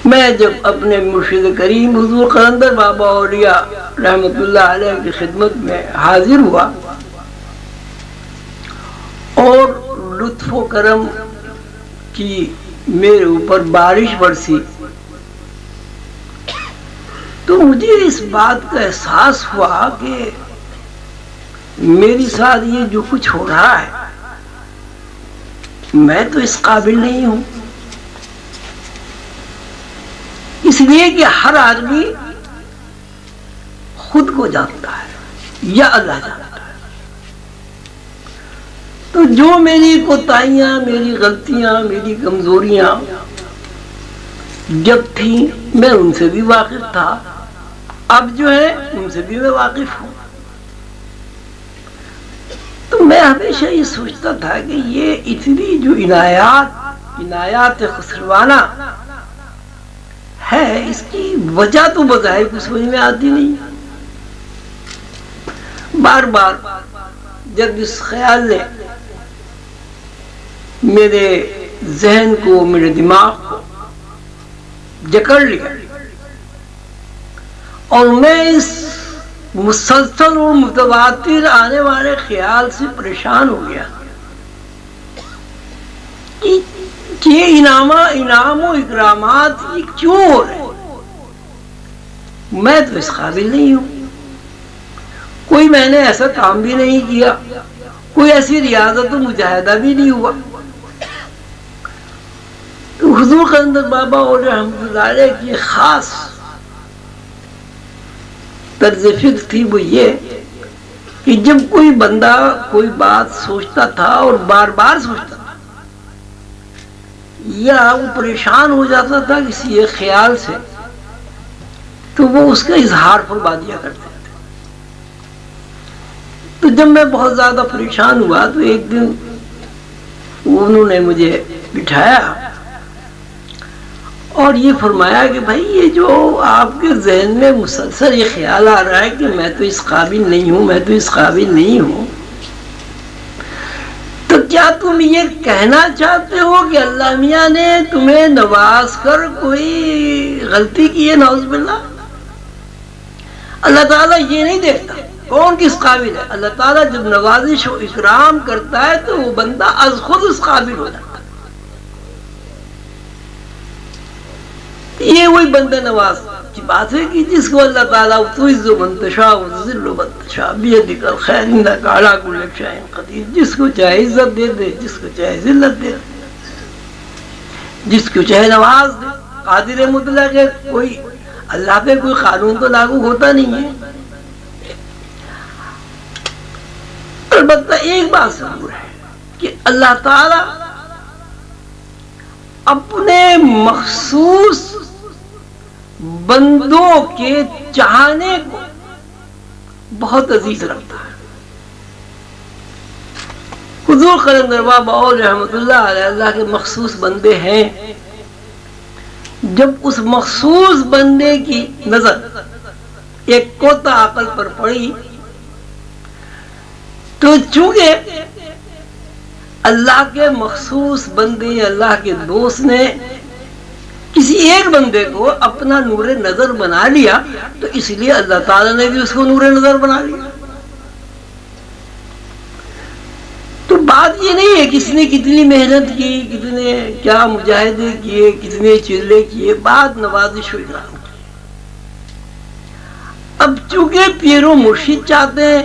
میں جب اپنے مرشد کریم حضور قلندر بابا اولیاء رحمت اللہ علیہ کی خدمت میں حاضر ہوا اور لطف و کرم کی میرے اوپر بارش برسی، تو مجھے اس بات کا احساس ہوا کہ میری ساتھ یہ جو کچھ ہو رہا ہے، میں تو اس قابل نہیں ہوں۔ اس لیے کہ ہر آدمی خود کو جانتا ہے یا اللہ جانتا ہے۔ تو جو میری کوتاہیاں، میری غلطیاں، میری کمزوریاں جب تھیں میں ان سے بھی واقف تھا، اب جو ہے ان سے بھی میں واقف ہوں۔ تو میں ہمیشہ یہ سوچتا تھا کہ یہ اتنی جو عنایات خسروانہ ہے، اس کی وجہ تو بظاہر کچھ سمجھ میں آتی نہیں۔ بار بار جب اس خیال نے میرے ذہن کو، میرے دماغ کو جکڑ لیا اور میں اس مسلسل اور متواتر آنے والے خیال سے پریشان ہو گیا کہ یہ انعام و اکرامات یہ کیوں ہو رہے ہیں؟ میں تو اس قابل نہیں ہوں، کوئی میں نے ایسا کام بھی نہیں کیا، کوئی ایسی ریاضت و مجاہدہ بھی نہیں ہوا۔ تو حضور قلندر بابا اور رحمت اللہ علیہ کی خاص طرز فکر تھی، وہ یہ کہ جب کوئی بندہ کوئی بات سوچتا تھا اور بار بار سوچتا تھا یا وہ پریشان ہو جاتا تھا کسی ایک خیال سے، تو وہ اس کا اظہار فرما دیا کرتے تھے۔ تو جب میں بہت زیادہ پریشان ہوا تو ایک دن انہوں نے مجھے بٹھایا اور یہ فرمایا کہ بھائی یہ جو آپ کے ذہن میں مسلسل یہ خیال آ رہا ہے کہ میں تو اس قابل نہیں ہوں، میں تو اس قابل نہیں ہوں، تو کیا تم یہ کہنا چاہتے ہو کہ اللہ میاں نے تمہیں نواز کر کوئی غلطی کی ہے؟ نعوذ باللہ۔ اللہ تعالیٰ یہ نہیں دیکھتا کون کس قابل ہے، اللہ تعالیٰ جب نوازش و اکرام کرتا ہے تو وہ بندہ از خود اس قابل ہو جاتا ہے۔ یہ وہی بندہ نواز کی بات ہے کہ جس کو اللہ تعالیٰ تعز من تشاء وتذل من تشاء بیدک الخیر انک علی کل شیء قدیر، جس کو چاہے عزت دے دے، جس کو چاہے ذلت دے دے، جس کو چاہے نواز دے۔ قادر مطلق ہے، کوئی اللہ پہ کوئی قانون تو لاگو ہوتا نہیں ہے۔ البتہ ایک بات ضرور ہے کہ اللہ تعالیٰ اپنے مخصوص بندوں کے چاہنے کو بہت عزیز رکھتا ہے۔ حضور قلندر بابا اور رحمت اللہ علیہ اللہ کے مخصوص بندے ہیں۔ جب اس مخصوص بندے کی نظر ایک کوتا عقل پر پڑی تو چونکہ اللہ کے مخصوص بندے، اللہ کے دوست نے کسی ایک بندے کو اپنا نور نظر بنا لیا، تو اس لیے اللہ تعالیٰ نے بھی اس کو نور نظر بنا لیا۔ تو بات یہ نہیں ہے کس نے کتنی محنت کی، کتنے کیا مجاہدے کیے، کتنے چلے کیے، بات نوازش و اکرام کی۔ اب چونکہ پیر و مرشد چاہتے ہیں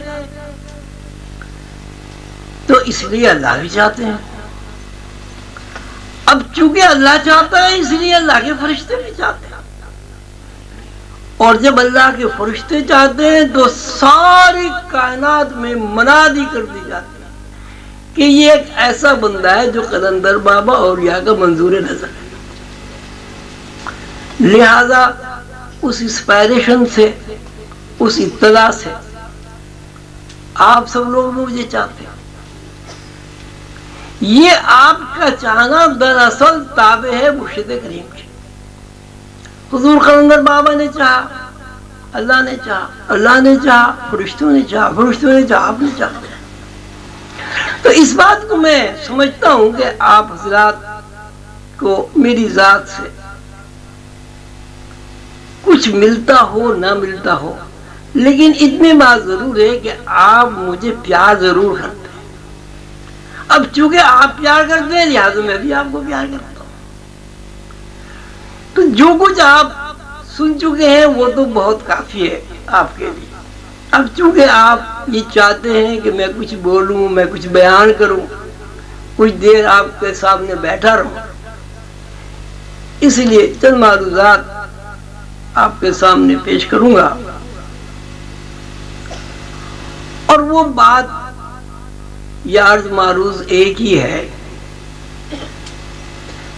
تو اس لیے اللہ بھی چاہتے ہیں. اب چونکہ اللہ چاہتا ہے اس لیے اللہ کے فرشتے بھی چاہتے ہیں. اور جب اللہ کے فرشتے چاہتے ہیں تو ساری کائنات میں منادی کر دی جاتی ہے کہ یہ ایک ایسا بندہ ہے جو قلندر بابا اولیاء کا منظور نظر ہے. لہذا اس انسپائریشن سے، اس اطلاع سے آپ سب لوگ مجھے چاہتے ہیں. یہ آپ کا چاہنا دراصل تابع ہے مرشد کریم کی. حضور قلندر بابا نے چاہا، اللہ نے چاہا، اللہ نے چاہا، فرشتوں نے چاہا، فرشتوں نے چاہا، آپ نے چاہا. تو اس بات کو میں سمجھتا ہوں کہ آپ حضرات کو میری ذات سے کچھ ملتا ہو نہ ملتا ہو، لیکن اتنی بات ضرور ہے کہ آپ مجھے پیار ضرور کرتے ہیں. اب چونکہ آپ پیار کرتے ہیں لہٰذا میں بھی آپ کو پیار کرتا ہوں. تو جو کچھ آپ سن چکے ہیں وہ تو بہت کافی ہے آپ کے لیے. اب چونکہ آپ یہ چاہتے ہیں کہ میں کچھ بولوں، میں کچھ بیان کروں، کچھ دیر آپ کے سامنے بیٹھا رہوں، اس لیے چند معروضات آپ کے سامنے پیش کروں گا. اور وہ بات یا عرض معروض ایک ہی ہے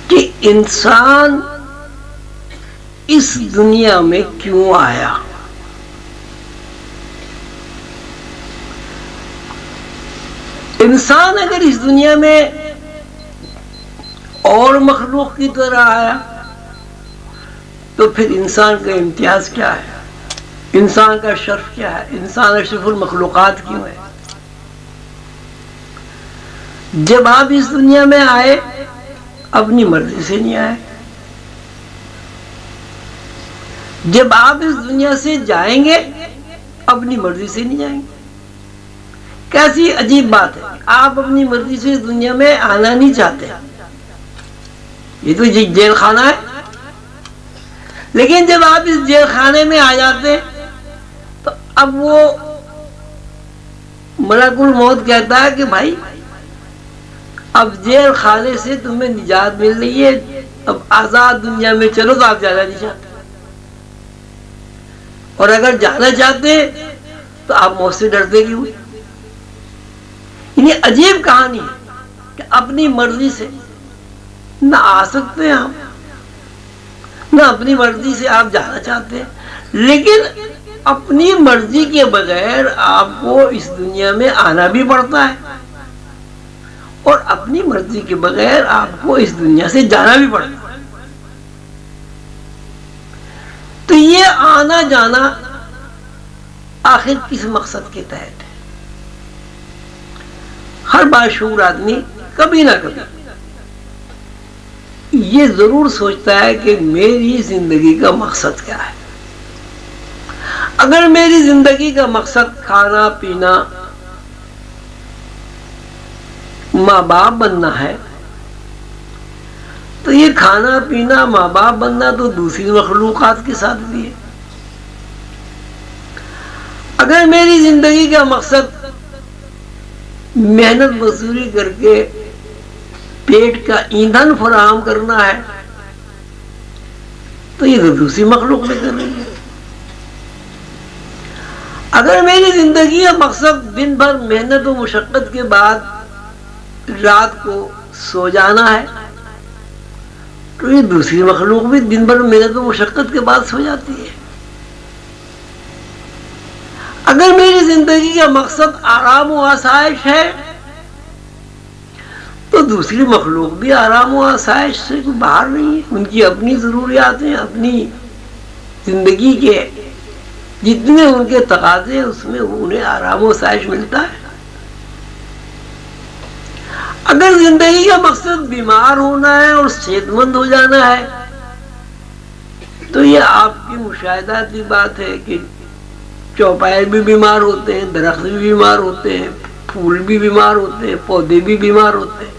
کہ انسان اس دنیا میں کیوں آیا. انسان اگر اس دنیا میں اور مخلوق کی طرح آیا تو پھر انسان کا امتیاز کیا ہے، انسان کا شرف کیا ہے، انسان اشرف المخلوقات کیوں ہے؟ جب آپ اس دنیا میں آئے اپنی مرضی سے نہیں آئے. جب آپ اس دنیا سے جائیں گے اپنی مرضی سے نہیں جائیں گے. کیسی عجیب بات ہے، آپ اپنی مرضی سے اس دنیا میں آنا نہیں چاہتے. یہ تو جیل خانہ ہے. لیکن جب آپ اس جیل خانے میں آ جاتے تو اب وہ ملک الموت کہتا ہے کہ بھائی اب جیل خانے سے تمہیں نجات مل رہی ہے، اب آزاد دنیا میں چلو. تو آپ جانا نہیں چاہتے، اور اگر جانا چاہتے تو آپ موت سے ڈرتے کیوں؟ یہ عجیب کہانی ہے کہ اپنی مرضی سے نہ آ سکتے ہیں آپ، نہ اپنی مرضی سے آپ جانا چاہتے ہیں، لیکن اپنی مرضی کے بغیر آپ کو اس دنیا میں آنا بھی پڑتا ہے، اور اپنی مرضی کے بغیر آپ کو اس دنیا سے جانا بھی پڑتا ہے. تو یہ آنا جانا آخر کس مقصد کے تحت ہے؟ ہر باشعور آدمی کبھی نہ کبھی یہ ضرور سوچتا ہے کہ میری زندگی کا مقصد کیا ہے. اگر میری زندگی کا مقصد کھانا پینا ماں باپ بننا ہے تو یہ کھانا پینا ماں باپ بننا تو دوسری مخلوقات کے ساتھ بھی ہے. اگر میری زندگی کا مقصد محنت مزدوری کر کے پیٹ کا ایندھن فراہم کرنا ہے تو یہ تو دوسری مخلوق میں کر رہی ہے. اگر میری زندگی کا مقصد دن بھر محنت و مشقت کے بعد رات کو سو جانا ہے تو یہ دوسری مخلوق بھی دن بھر محنت و مشقت کے بعد سو جاتی ہے. اگر میری زندگی کا مقصد آرام و آسائش ہے تو دوسری مخلوق بھی آرام و آسائش سے باہر نہیں ہے. ان کی اپنی ضروریات ہیں، اپنی زندگی کے جتنے ان کے تقاضے اس میں انہیں آرام و آسائش ملتا ہے. اگر زندگی کا مقصد بیمار ہونا ہے اور صحت مند ہو جانا ہے تو یہ آپ کی مشاہداتی بات ہے کہ چوپائے بھی بیمار ہوتے ہیں، درخت بھی بیمار ہوتے ہیں، پھول بھی بیمار ہوتے ہیں، پودے بھی بیمار ہوتے ہیں،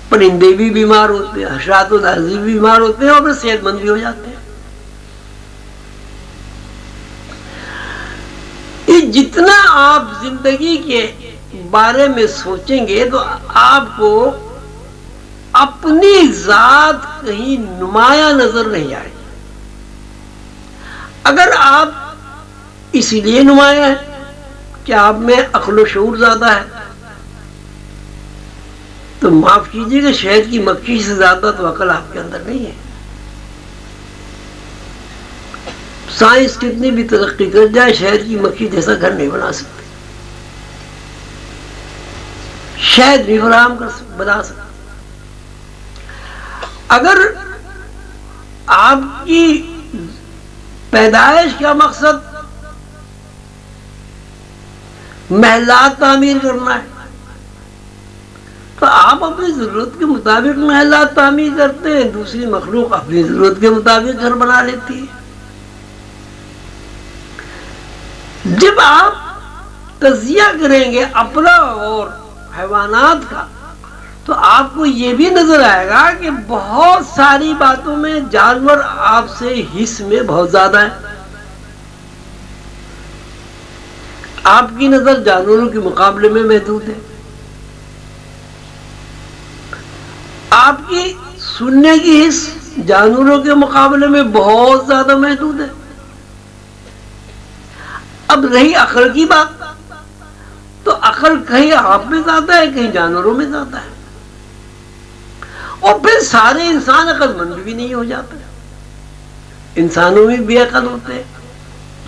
پرندے بھی بیمار ہوتے ہیں، حشرات و دھاضی بھی بیمار ہوتے ہیں اور پھر صحت مند بھی ہو جاتے ہیں. یہ جتنا آپ زندگی کے بارے میں سوچیں گے تو آپ کو اپنی ذات کہیں نمایاں نظر نہیں آئے گی۔ اگر آپ اس لیے نمایاں ہیں کہ آپ میں عقل و شعور زیادہ ہے تو معاف کیجیے کہ شہد کی مکھی سے زیادہ تو عقل آپ کے اندر نہیں ہے۔ سائنس کتنی بھی ترقی کر جائے شہد کی مکھی جیسا گھر نہیں بنا سکتے، شہد نہیں فراہم بنا سکتے۔ اگر آپ کی پیدائش کا مقصد محلات تعمیر کرنا ہے تو آپ اپنی ضرورت کے مطابق محلات تعمیر کرتے ہیں، دوسری مخلوق اپنی ضرورت کے مطابق گھر بنا لیتی ہے۔ جب آپ تجزیہ کریں گے اپنا اور حیوانات کا تو آپ کو یہ بھی نظر آئے گا کہ بہت ساری باتوں میں جانور آپ سے حص میں بہت زیادہ ہے۔ آپ کی نظر جانوروں کے مقابلے میں محدود ہے، آپ کی سننے کی حص جانوروں کے مقابلے میں بہت زیادہ محدود ہے۔ اب رہی عقل کی بات تو عقل کہیں آپ میں زیادہ ہے کہیں جانوروں میں زیادہ ہے، اور پھر سارے انسان عقل مند بھی نہیں ہو جاتے، انسانوں میں بے عقل ہوتے ہیں،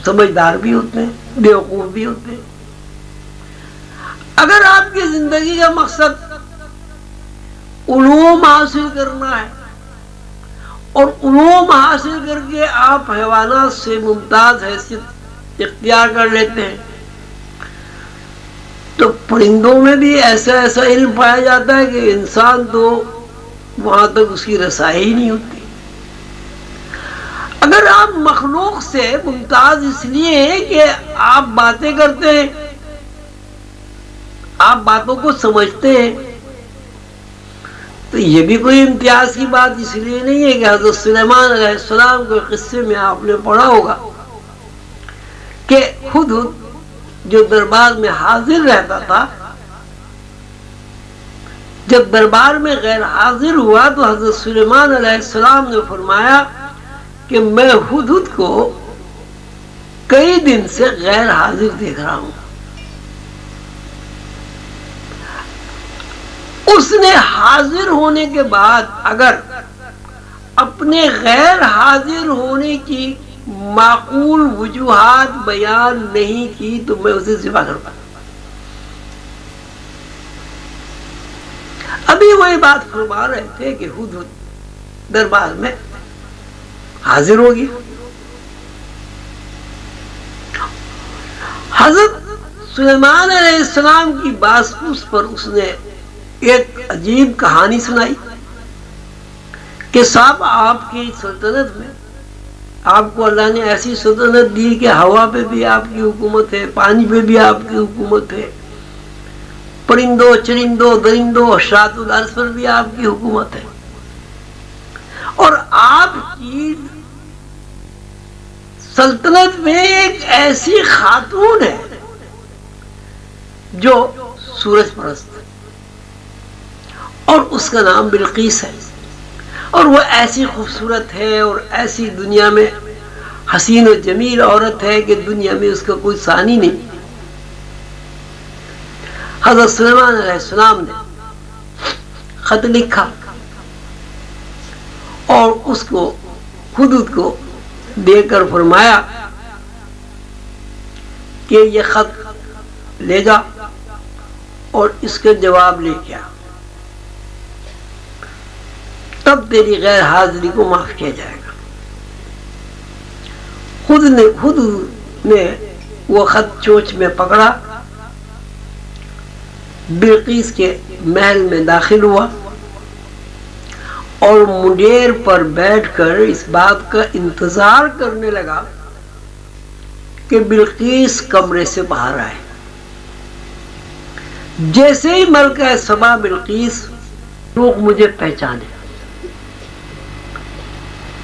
سمجھدار بھی ہوتے ہیں، بیوقوف بھی ہوتے ہیں۔ اگر آپ کی زندگی کا مقصد علوم حاصل کرنا ہے اور علوم حاصل کر کے آپ حیوانات سے ممتاز حیثیت اختیار کر لیتے ہیں تو پرندوں میں بھی ایسا علم پایا جاتا ہے کہ انسان تو وہاں تک اس کی رسائی ہی نہیں ہوتی۔ اگر آپ مخلوق سے ممتاز اس لیے ہیں کہ آپ باتیں کرتے ہیں، آپ باتوں کو سمجھتے ہیں، تو یہ بھی کوئی امتیاز کی بات اس لیے نہیں ہے کہ حضرت سلیمان علیہ السلام کے قصے میں آپ نے پڑھا ہوگا کہ ہدہد جو دربار میں حاضر رہتا تھا، جب دربار میں غیر حاضر ہوا تو حضرت سلیمان علیہ السلام نے فرمایا کہ میں ہدہد کو کئی دن سے غیر حاضر دیکھ رہا ہوں۔ اس نے حاضر ہونے کے بعد اگر اپنے غیر حاضر ہونے کی معقول وجوہات بیان نہیں کی تو میں اسے ذبح کرتا۔ ابھی وہی بات فرما رہے تھے کہ ہدہد دربار میں حاضر ہوگی۔ حضرت سلیمان علیہ السلام کی بازپرس پر اس نے ایک عجیب کہانی سنائی کہ صاحب آپ کی سلطنت میں آپ کو اللہ نے ایسی سلطنت دی کہ ہوا پہ بھی آپ کی حکومت ہے، پانی پہ بھی آپ کی حکومت ہے، پرندوں چرندوں درندوں حشرات الارض پر بھی آپ کی حکومت ہے، اور آپ کی سلطنت میں ایک ایسی خاتون ہے جو سورج پرست ہے اور اس کا نام بلقیس ہے، اور وہ ایسی خوبصورت ہے اور ایسی دنیا میں حسین و جمیل عورت ہے کہ دنیا میں اس کا کوئی ثانی نہیں۔ حضرت سلیمان علیہ السلام نے خط لکھا اور اس کو ہدہد کو دے کر فرمایا کہ یہ خط لے جا اور اس کے جواب لے کے آ، تب تیری غیر حاضری کو معاف کیا جائے گا۔ ہدہد نے وہ خط چونچ میں پکڑا، بلقیس کے محل میں داخل ہوا اور منڈیر پر بیٹھ کر اس بات کا انتظار کرنے لگا کہ بلقیس کمرے سے باہر آئے۔ جیسے ہی ملکہ سبا بلقیس لوگ مجھے پہچانے،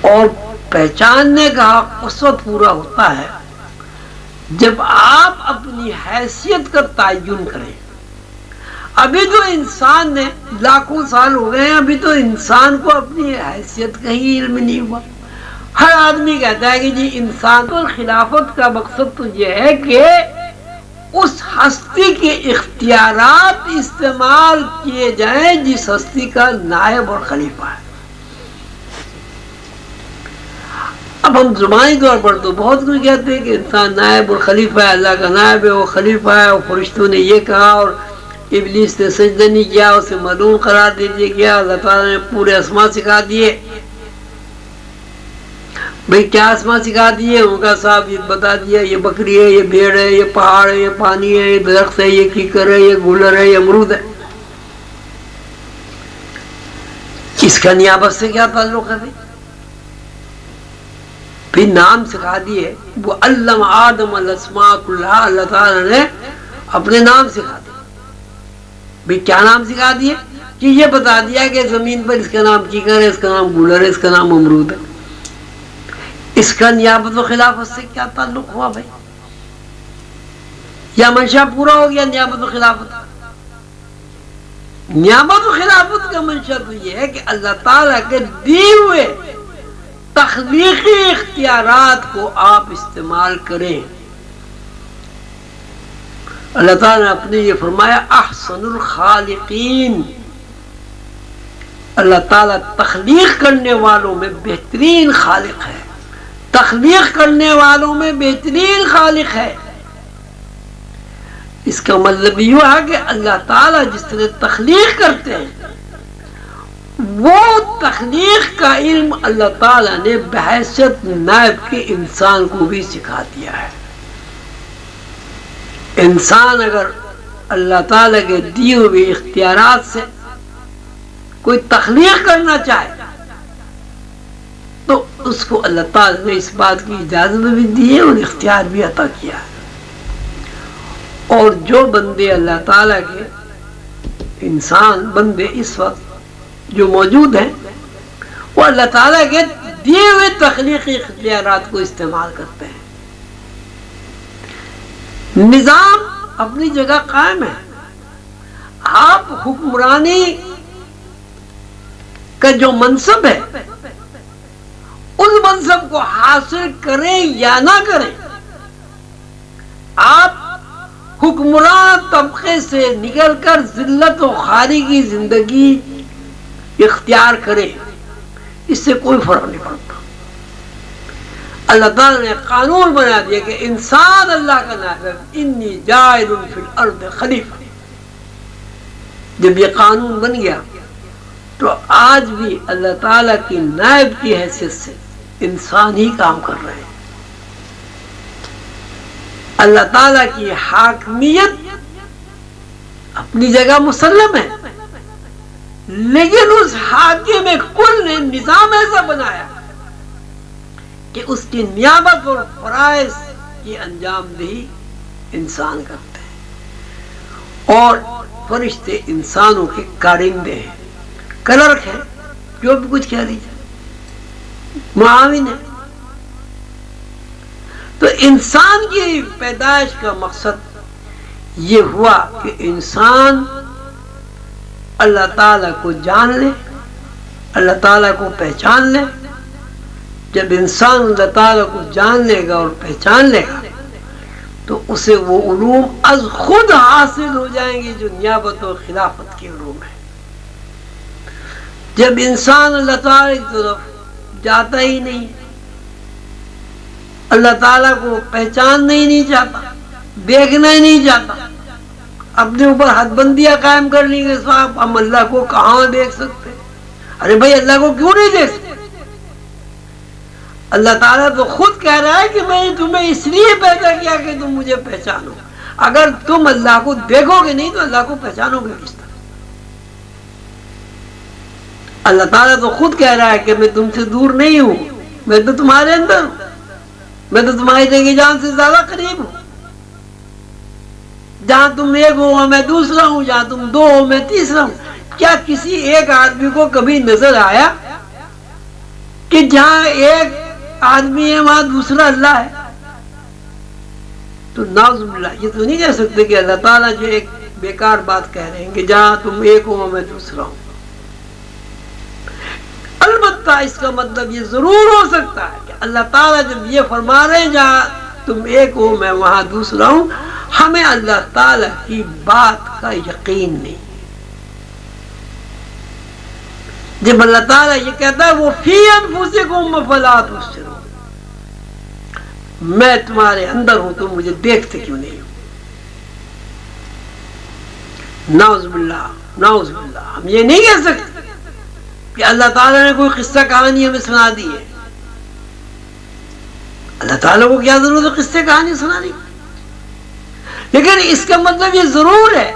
اور پہچاننے کا اس وقت پورا ہوتا ہے جب آپ اپنی حیثیت کا تعین کریں۔ ابھی تو انسان نے لاکھوں سال ہو گئے ہیں، ابھی تو انسان کو اپنی حیثیت کا ہی علم نہیں ہوا۔ ہر آدمی کہتا ہے کہ جی انسان کو خلافت کا مقصد تو یہ ہے کہ اس ہستی کے اختیارات استعمال کیے جائیں جس ہستی کا نائب اور خلیفہ ہے۔ اب ہم زبانی طور پر تو بہت کچھ کہتے ہیں کہ انسان نائب اور خلیفہ ہے، اللہ کا نائب ہے، وہ خلیفہ ہے، اور فرشتوں نے یہ کہا اور ابلیس نے سجدہ نہیں کیا، اسے ملعون قرار دے دیا گیا، اللہ تعالیٰ نے پورے اسماء سکھا دیے۔ بھئی کیا اسماء سکھا دیے؟ ان کا صاحب یہ بتا دیا، یہ بکری ہے، یہ بھیڑ ہے، یہ پہاڑ ہے، یہ پانی ہے، یہ درخت ہے، یہ کیکر ہے، یہ گلر ہے، یہ امرود ہے۔ اس کا نیابت سے کیا تعلق ہے بھئی؟ پھر نام سکھا دیے، وہ علم آدم الاسماء کلھا، اللہ تعالیٰ نے اپنے نام سکھا دیے۔ بھئی کیا نام سکھا دیے؟ کہ یہ بتا دیا کہ زمین پر اس کا نام کیکر ہے، اس کا نام گلر ہے، اس کا نام امرود ہے۔ اس کا نیابت و خلافت سے کیا تعلق ہوا بھائی؟ یا منشا پورا ہو گیا نیابت و خلافت؟ نیابت و خلافت کا منشا تو یہ ہے کہ اللہ تعالیٰ کے دیے ہوئے تخلیقی اختیارات کو آپ استعمال کریں۔ اللہ تعالیٰ نے اپنے یہ فرمایا احسن الخالقین، اللہ تعالیٰ تخلیق کرنے والوں میں بہترین خالق ہے، تخلیق کرنے والوں میں بہترین خالق ہے۔ اس کا مطلب یہ ہے کہ اللہ تعالیٰ جس طرح تخلیق کرتے ہیں وہ تخلیق کا علم اللہ تعالیٰ نے بحیثیت نائب کے انسان کو بھی سکھا دیا ہے۔ انسان اگر اللہ تعالیٰ کے دیے ہوئے اختیارات سے کوئی تخلیق کرنا چاہے تو اس کو اللہ تعالیٰ نے اس بات کی اجازت بھی دی ہے اور اختیار بھی عطا کیا ہے۔ اور جو بندے اللہ تعالیٰ کے انسان بندے اس وقت جو موجود ہیں وہ اللہ تعالیٰ کے دیے ہوئے تخلیقی اختیارات کو استعمال کرتے ہیں۔ نظام اپنی جگہ قائم ہے، آپ حکمرانی کا جو منصب ہے اس منصب کو حاصل کریں یا نہ کریں، آپ حکمران طبقے سے نکل کر ذلت و خواری کی زندگی اختیار کریں، اس سے کوئی فرق نہیں پڑتا۔ اللہ تعالیٰ نے قانون بنا دیا کہ انسان اللہ کا نائب ہے، انی جاعل فی الارض خلیفہ۔ جب یہ قانون بن گیا تو آج بھی اللہ تعالیٰ کی نائب کی حیثیت سے انسان ہی کام کر رہے ہیں۔ اللہ تعالیٰ کی حاکمیت اپنی جگہ مسلم ہے، لیکن اس حاکم کل نے نظام ایسا بنایا کہ اس کی نیابت اور فرائض کی انجام دہی انسان کرتے ہیں، اور فرشتے انسانوں کے کارندے ہیں، کلرک ہیں، جو بھی کچھ کہہ لیجیے، معاون ہے۔ تو انسان کی پیدائش کا مقصد یہ ہوا کہ انسان اللہ تعالیٰ کو جان لے، اللہ تعالیٰ کو پہچان لے۔ جب انسان اللہ تعالیٰ کو جان لے گا اور پہچان لے گا تو اسے وہ علوم از خود حاصل ہو جائیں گے جو نیابت و خلافت کے علوم ہیں۔ جب انسان اللہ تعالیٰ کی طرف جاتا ہی نہیں، اللہ تعالیٰ کو پہچاننا ہی نہیں چاہتا، دیکھنا ہی نہیں چاہتا، اپنے اوپر حد بندیاں قائم کر لی کہ صاحب ہم اللہ کو کہاں دیکھ سکتے؟ ارے بھائی اللہ کو کیوں نہیں دیکھ سکتے؟ اللہ تعالیٰ تو خود کہہ رہا ہے کہ میں نے تمہیں اس لیے پیدا کیا کہ تم مجھے پہچانو۔ اگر تم اللہ کو دیکھو گے نہیں تو اللہ کو پہچانو گے کس طرح؟ اللہ تعالیٰ تو خود کہہ رہا ہے کہ میں تم سے دور نہیں ہوں، میں تو تمہارے اندر ہوں، میں تو تمہاری دل جان سے زیادہ قریب ہوں۔ جہاں تم ایک ہو میں دوسرا ہوں، جہاں تم دو ہو میں تیسرا ہوں۔ کیا کسی ایک آدمی کو کبھی نظر آیا کہ جہاں ایک آدمی ہے وہاں دوسرا اللہ ہے؟ تو نعوذ باللہ یہ تو نہیں کہہ سکتے کہ اللہ تعالیٰ جو ایک بیکار بات کہہ رہے ہیں کہ جہاں تم ایک ہو میں دوسرا ہوں. البتہ اس کا مطلب یہ ضرور ہو سکتا ہے کہ اللہ تعالیٰ جب یہ فرما رہے ہیں جہاں تم ایک ہو میں وہاں دوسرا ہوں، ہمیں اللہ تعالیٰ کی بات کا یقین نہیں. جب اللہ تعالیٰ یہ کہتا ہے وہ فی انفسکم فلا تبصرون، میں تمہارے اندر ہوں تم مجھے دیکھتے کیوں نہیں ہو. نعوذ باللہ نعوذ باللہ. ہم یہ نہیں کہہ سکتے کہ اللہ تعالیٰ نے کوئی قصہ کہانی ہمیں سنا دی ہے. اللہ تعالیٰ کو کیا ضرورت ہے قصے کہانی سنانی؟ لیکن اس کا مطلب یہ ضرور ہے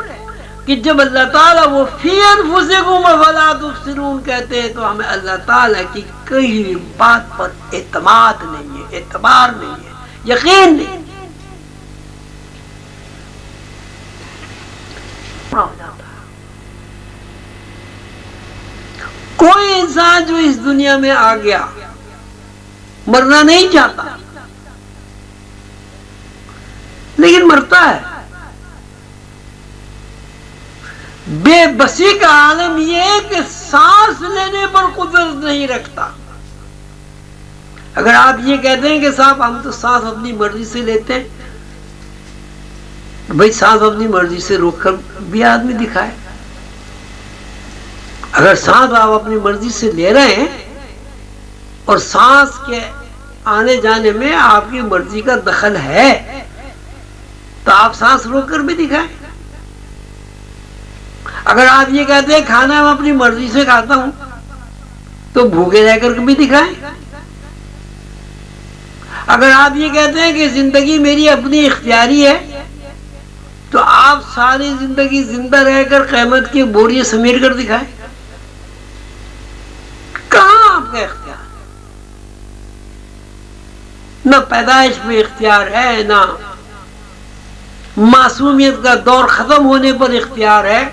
کہ جب اللہ تعالیٰ وہ فی انفسکم فلا تبصرون کہتے ہیں تو ہمیں اللہ تعالیٰ کی کئی بات پر اعتماد نہیں ہے، اعتبار نہیں ہے، یقین نہیں. کوئی انسان جو اس دنیا میں آ گیا مرنا نہیں چاہتا لیکن مرتا ہے. بے بسی کا عالم یہ ہے کہ سانس لینے پر قدرت نہیں رکھتا. اگر آپ یہ کہتے ہیں کہ صاحب ہم تو سانس اپنی مرضی سے لیتے ہیں، بھائی سانس اپنی مرضی سے روک کر بھی آدمی دکھائے. اگر سانس آپ اپنی مرضی سے لے رہے ہیں اور سانس کے آنے جانے میں آپ کی مرضی کا دخل ہے تو آپ سانس روک کر بھی دکھائیں. اگر آپ یہ کہتے ہیں کھانا میں اپنی مرضی سے کھاتا ہوں تو بھوکے رہ کر بھی دکھائیں. اگر آپ یہ کہتے ہیں کہ زندگی میری اپنی اختیاری ہے تو آپ ساری زندگی زندہ رہ کر قیامت کی بوریاں سمیٹ کر دکھائیں. کہاں آپ کا اختیار؟ نہ پیدائش میں اختیار ہے، نہ معصومیت کا دور ختم ہونے پر اختیار ہے،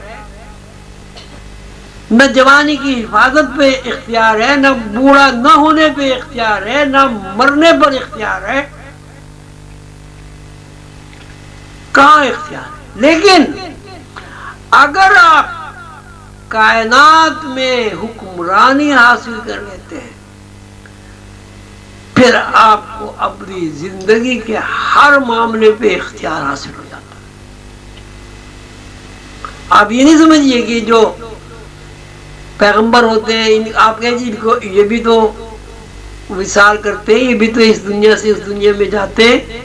نہ جوانی کی حفاظت پہ اختیار ہے، نہ بوڑھا نہ ہونے پہ اختیار ہے، نہ مرنے پر اختیار ہے. کہاں اختیار ہے؟ لیکن اگر آپ کائنات میں حکمرانی حاصل کر لیتے ہیں پھر آپ کو اپنی زندگی کے ہر معاملے پہ اختیار حاصل ہو جاتا ہے. آپ یہ نہیں سمجھیے کہ جو پیغمبر ہوتے ہیں آپ کہیں جی یہ بھی تو وصال کرتے ہیں، یہ بھی تو اس دنیا سے اس دنیا میں جاتے ہیں.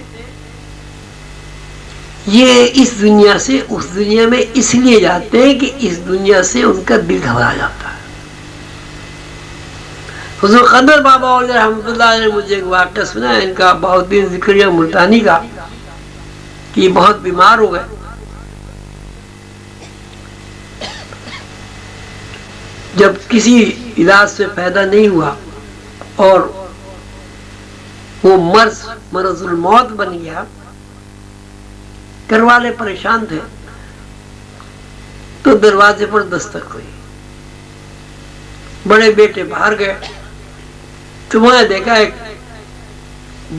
یہ اس دنیا سے اس دنیا میں اس لیے جاتے ہیں کہ اس دنیا سے ان کا دل گھبرا جاتا ہے. حضور قدر بابا علیہ رحمۃ اللہ نے مجھے ایک واقعہ سنا ہے ان کا، بہاؤالدین ذکریہ ملتانی کا، کہ یہ بہت بیمار ہو گئے. جب کسی علاج سے فائدہ نہیں ہوا اور وہ مرض الموت بن گیا، گھر والے پریشان تھے تو دروازے پر دستک ہوئی. بڑے بیٹے باہر گئے تو میں نے دیکھا ایک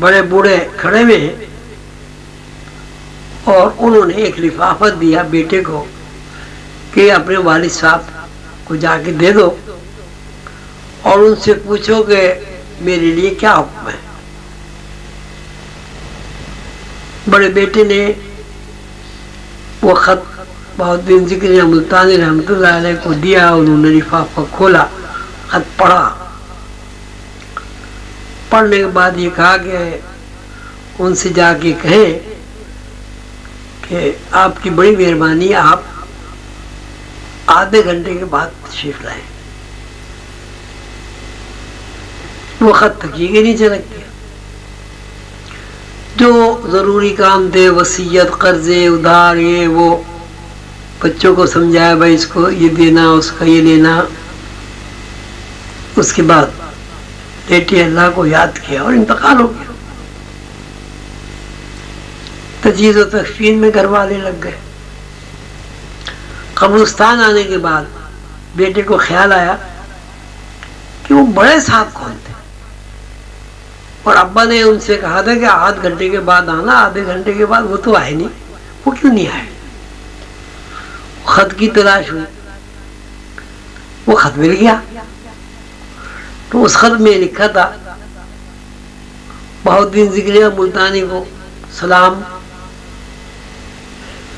بڑے بوڑھے کھڑے ہوئے ہیں اور انہوں نے ایک لفافہ دیا بیٹے کو کہ اپنے والد صاحب کو جا کے دے دو اور ان سے پوچھو کہ میرے لیے کیا حکم ہے. بڑے بیٹے نے وہ خط بہاؤالدین ذکریہ ملتانی رحمۃ اللہ علیہ کو دیا. انہوں نے لفافہ کھولا، خط پڑھا. پڑھنے کے بعد یہ کہا کہ ان سے جا کے کہیں کہ آپ کی بڑی مہربانی، آپ آدھے گھنٹے کے بعد تشریف لائیں. وہ خط تکیے کے نیچے رکھ دیا. جو ضروری کام تھے، وصیت، قرضے ادھار، یہ وہ بچوں کو سمجھایا بھائی اس کو یہ دینا، اس کا یہ لینا. اس کے بعد بیٹے اللہ کو یاد کیا اور انتقال ہو گیا. تجہیز و تکفین میں گھر والے لگ گئے. قبرستان آنے کے بعد بیٹے کو خیال آیا کہ وہ بڑے صاحب کون تھے، اور ابا نے ان سے کہا تھا کہ آدھ گھنٹے کے بعد آنا. آدھے گھنٹے کے بعد وہ تو آئے نہیں. وہ کیوں نہیں آئے؟ خط کی تلاش ہوئی، وہ خط مل گیا. تو اس خط میں لکھا تھا بہت دن ذکریہ ملتانی کو سلام،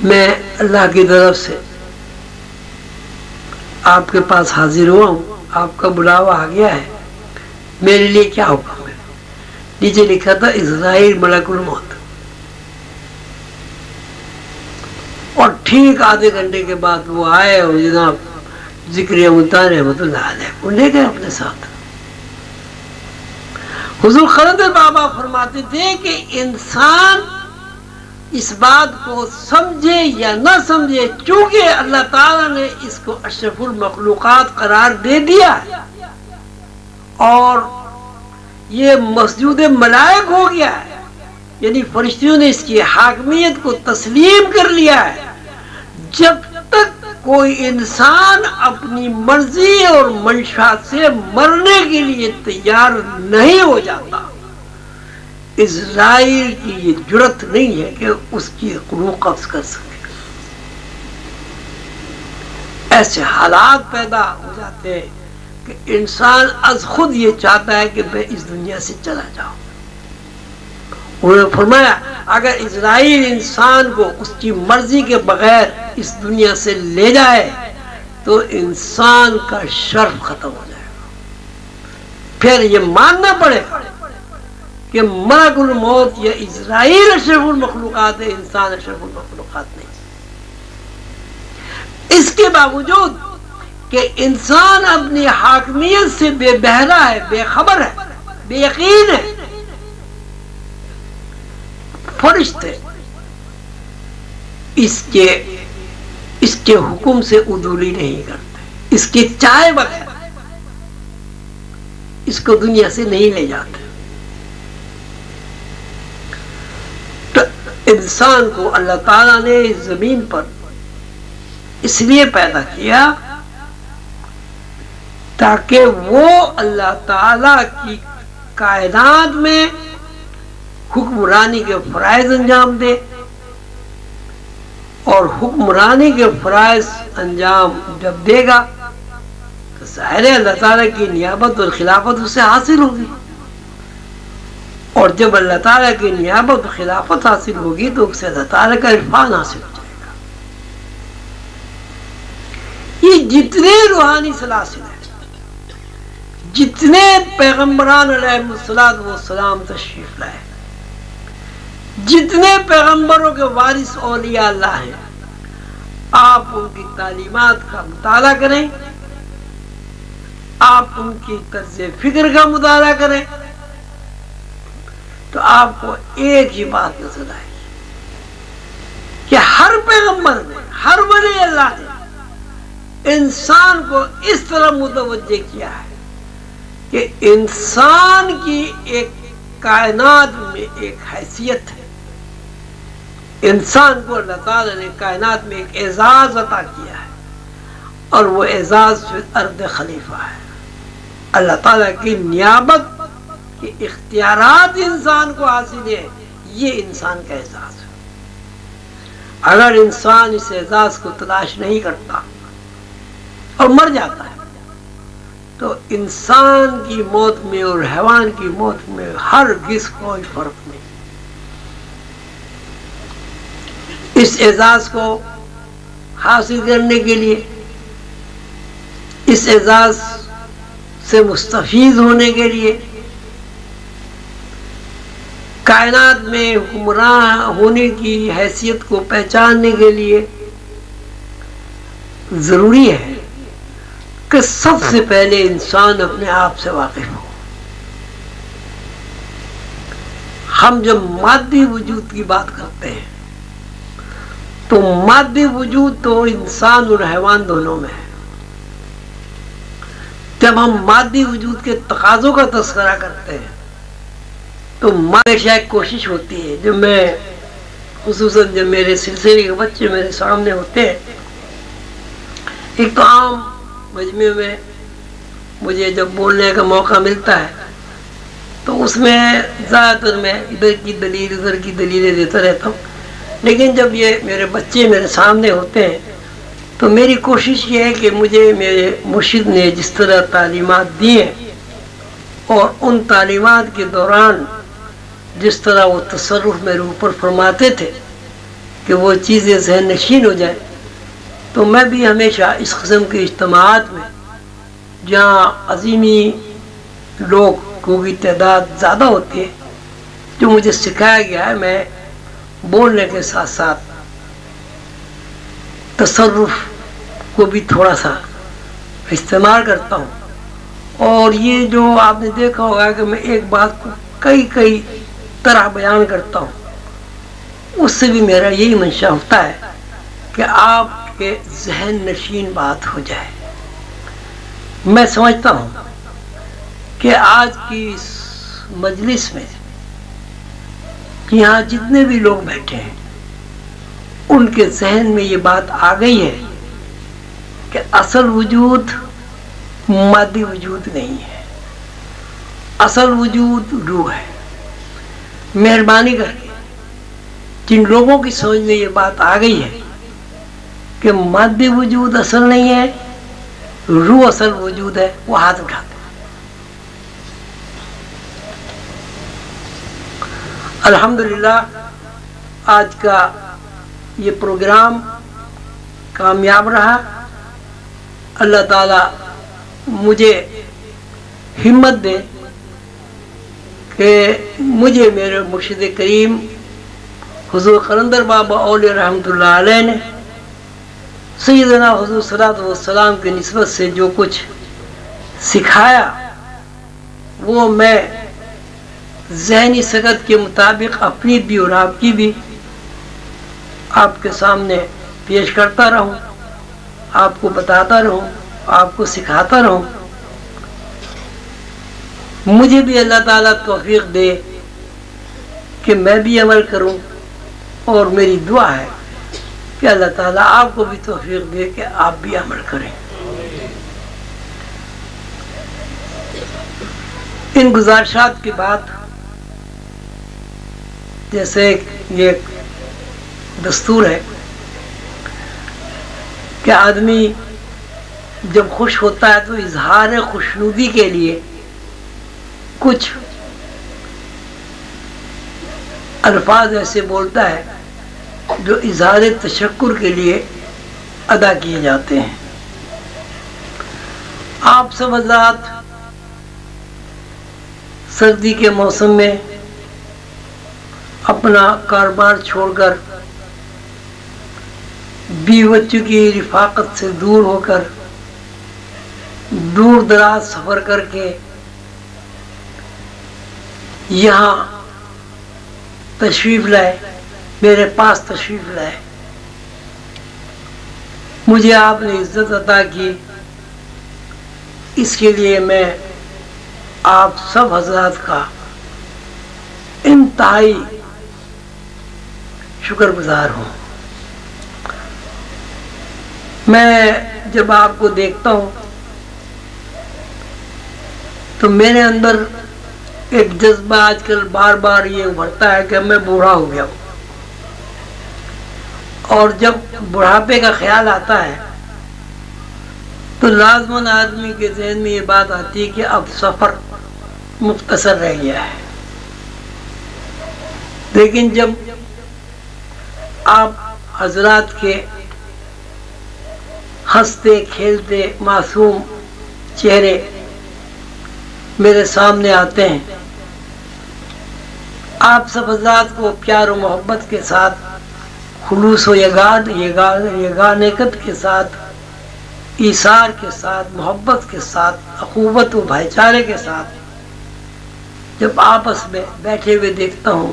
میں اللہ کی طرف سے آپ کے پاس حاضر ہوا ہوں، آپ کا بلاوا آ گیا ہے، میرے لیے کیا حکم ہے. نیچے لکھا تھا اسرائیل ملک الموت. اور ٹھیک آدھے گھنٹے کے بعد وہ آئے اور جناب ذکریہ ملتانی رحمۃ اللہ علیہ کو لے گئے اپنے ساتھ. حضور خلد بابا فرماتے تھے کہ انسان اس بات کو سمجھے یا نہ سمجھے، چونکہ اللہ تعالیٰ نے اس کو اشرف المخلوقات قرار دے دیا ہے اور یہ مسجود ملائک ہو گیا ہے، یعنی فرشتوں نے اس کی حاکمیت کو تسلیم کر لیا ہے. جب تک کوئی انسان اپنی مرضی اور منشا سے مرنے کے لیے تیار نہیں ہو جاتا، اسرائیل کی یہ جرت نہیں ہے کہ اس کی روح قبض کر سکے. ایسے حالات پیدا ہو جاتے ہیں کہ انسان از خود یہ چاہتا ہے کہ میں اس دنیا سے چلا جاؤں. انہوں نے فرمایا اگر اسرائیل انسان کو اس کی مرضی کے بغیر اس دنیا سے لے جائے تو انسان کا شرف ختم ہو جائے گا. پھر یہ ماننا پڑے گا کہ ملک الموت یا اسرائیل اشرف المخلوقات ہے، انسان اشرف المخلوقات نہیں. اس کے باوجود کہ انسان اپنی حاکمیت سے بے بہرا ہے، بے خبر ہے، بے یقین ہے، فرشتے اس کے حکم سے عدولی نہیں کرتے، اس کے چاہے بغیر اس کو دنیا سے نہیں لے جاتے. تو انسان کو اللہ تعالیٰ نے اس زمین پر اس لیے پیدا کیا تاکہ وہ اللہ تعالیٰ کی کائنات میں حکمرانی کے فرائض انجام دے، اور حکمرانی کے فرائض انجام جب دے گا تو ظاہر ہے اللہ تعالیٰ کی نیابت اور خلافت اسے حاصل ہوگی، اور جب اللہ تعالیٰ کی نیابت اور خلافت حاصل ہوگی تو اسے اللہ تعالیٰ کا عرفان حاصل ہو جائے گا. یہ جتنے روحانی سلاسل ہیں، جتنے پیغمبران علیہ السلام تشریف لائے، جتنے پیغمبروں کے وارث اولیاء اللہ ہیں، آپ ان کی تعلیمات کا مطالعہ کریں، آپ ان کی طرز فکر کا مطالعہ کریں تو آپ کو ایک ہی بات نظر آئے گی کہ ہر پیغمبر نے، ہر ولی اللہ نے انسان کو اس طرح متوجہ کیا ہے کہ انسان کی ایک کائنات میں ایک حیثیت ہے. انسان کو اللہ تعالیٰ نے کائنات میں ایک اعزاز عطا کیا ہے اور وہ اعزاز فی الارض خلیفہ ہے. اللہ تعالیٰ کی نیابت کے اختیارات انسان کو حاصل ہے، یہ انسان کا اعزاز ہے. اگر انسان اس اعزاز کو تلاش نہیں کرتا اور مر جاتا ہے تو انسان کی موت میں اور حیوان کی موت میں ہرگز کوئی فرق نہیں. اس اعزاز کو حاصل کرنے کے لیے، اس اعزاز سے مستفید ہونے کے لیے، کائنات میں حکمراں ہونے کی حیثیت کو پہچاننے کے لیے ضروری ہے کہ سب سے پہلے انسان اپنے آپ سے واقف ہو. ہم جب مادی وجود کی بات کرتے ہیں تو مادی وجود تو انسان اور حیوان دونوں میں ہے. جب ہم مادی وجود کے تقاضوں کا تذکرہ کرتے ہیں تو ہمیشہ ایک کوشش ہوتی ہے، جب میں خصوصاً جب میرے سلسلے کے بچے میرے سامنے ہوتے ہیں، ایک تو عام مجمع میں مجھے جب بولنے کا موقع ملتا ہے تو اس میں زیادہ تر میں ادھر کی دلیل ادھر کی دلیلیں دیتا رہتا ہوں، لیکن جب یہ میرے بچے میرے سامنے ہوتے ہیں تو میری کوشش یہ ہے کہ مجھے میرے مرشد نے جس طرح تعلیمات دی ہیں اور ان تعلیمات کے دوران جس طرح وہ تصرف میرے اوپر فرماتے تھے کہ وہ چیزیں ذہن نشین ہو جائیں، تو میں بھی ہمیشہ اس قسم کے اجتماعات میں جہاں عظیمی لوگوں کی تعداد زیادہ ہوتی ہے، جو مجھے سکھایا گیا ہے، میں بولنے کے ساتھ ساتھ تصرف کو بھی تھوڑا سا استعمال کرتا ہوں۔ اور یہ جو آپ نے دیکھا ہوگا کہ میں ایک بات کو کئی طرح بیان کرتا ہوں، اس سے بھی میرا یہی منشا ہوتا ہے کہ آپ کے ذہن نشین بات ہو جائے۔ میں سمجھتا ہوں کہ آج کی اس مجلس میں یہاں جتنے بھی لوگ بیٹھے ہیں ان کے ذہن میں یہ بات آ گئی ہے کہ اصل وجود مادی وجود نہیں ہے، اصل وجود روح ہے۔ مہربانی کر کے جن لوگوں کی سمجھ میں یہ بات آ گئی ہے کہ مادی وجود اصل نہیں ہے، روح اصل وجود ہے، وہ ہاتھ اٹھاتے ہیں۔ الحمدللہ آج کا یہ پروگرام کامیاب رہا۔ اللہ تعالیٰ مجھے ہمت دے کہ مجھے میرے مرشد کریم حضور قلندر بابا اولیاء رحمۃ اللہ علیہ نے سیدنا حضور صلی اللہ علیہ وسلم کی نسبت سے جو کچھ سکھایا وہ میں ذہنی سکت کے مطابق اپنی بھی اور آپ کی بھی آپ کے سامنے پیش کرتا رہوں، آپ کو بتاتا رہوں، آپ کو سکھاتا رہوں۔ مجھے بھی اللہ تعالیٰ توفیق دے کہ میں بھی عمل کروں، اور میری دعا ہے کہ اللہ تعالیٰ آپ کو بھی توفیق دے کہ آپ بھی عمل کریں۔ ان گزارشات کے بعد جیسے یہ دستور ہے کہ آدمی جب خوش ہوتا ہے تو اظہار خوشنودی کے لیے کچھ الفاظ ایسے بولتا ہے جو اظہار تشکر کے لیے ادا کیے جاتے ہیں۔ آپ سب حضرات سردی کے موسم میں اپنا کاروبار چھوڑ کر بیوی بچوں کی رفاقت سے دور ہو کر دور دراز سفر کر کے یہاں تشریف لائے، میرے پاس تشریف لائے، مجھے آپ نے عزت عطا کی، اس کے لیے میں آپ سب حضرات کا انتہائی شکر گزار ہوں۔ میں جب آپ کو دیکھتا ہوں تو میرے اندر ایک جذبہ آج کل بار بار یہ ابھرتا ہے کہ میں بوڑھا ہو گیا ہوں، اور جب بڑھاپے کا خیال آتا ہے تو لازماً آدمی کے ذہن میں یہ بات آتی ہے کہ اب سفر مختصر رہ گیا ہے۔ لیکن جب آپ حضرات کے ہنستے کھیلتے معصوم چہرے میرے سامنے آتے ہیں، آپ سب حضرات کو پیار و محبت کے ساتھ، خلوص و یگانگت کے ساتھ، ایثار کے ساتھ، محبت کے ساتھ، اخوت و بھائی چارے کے ساتھ جب آپس میں بیٹھے ہوئے دیکھتا ہوں،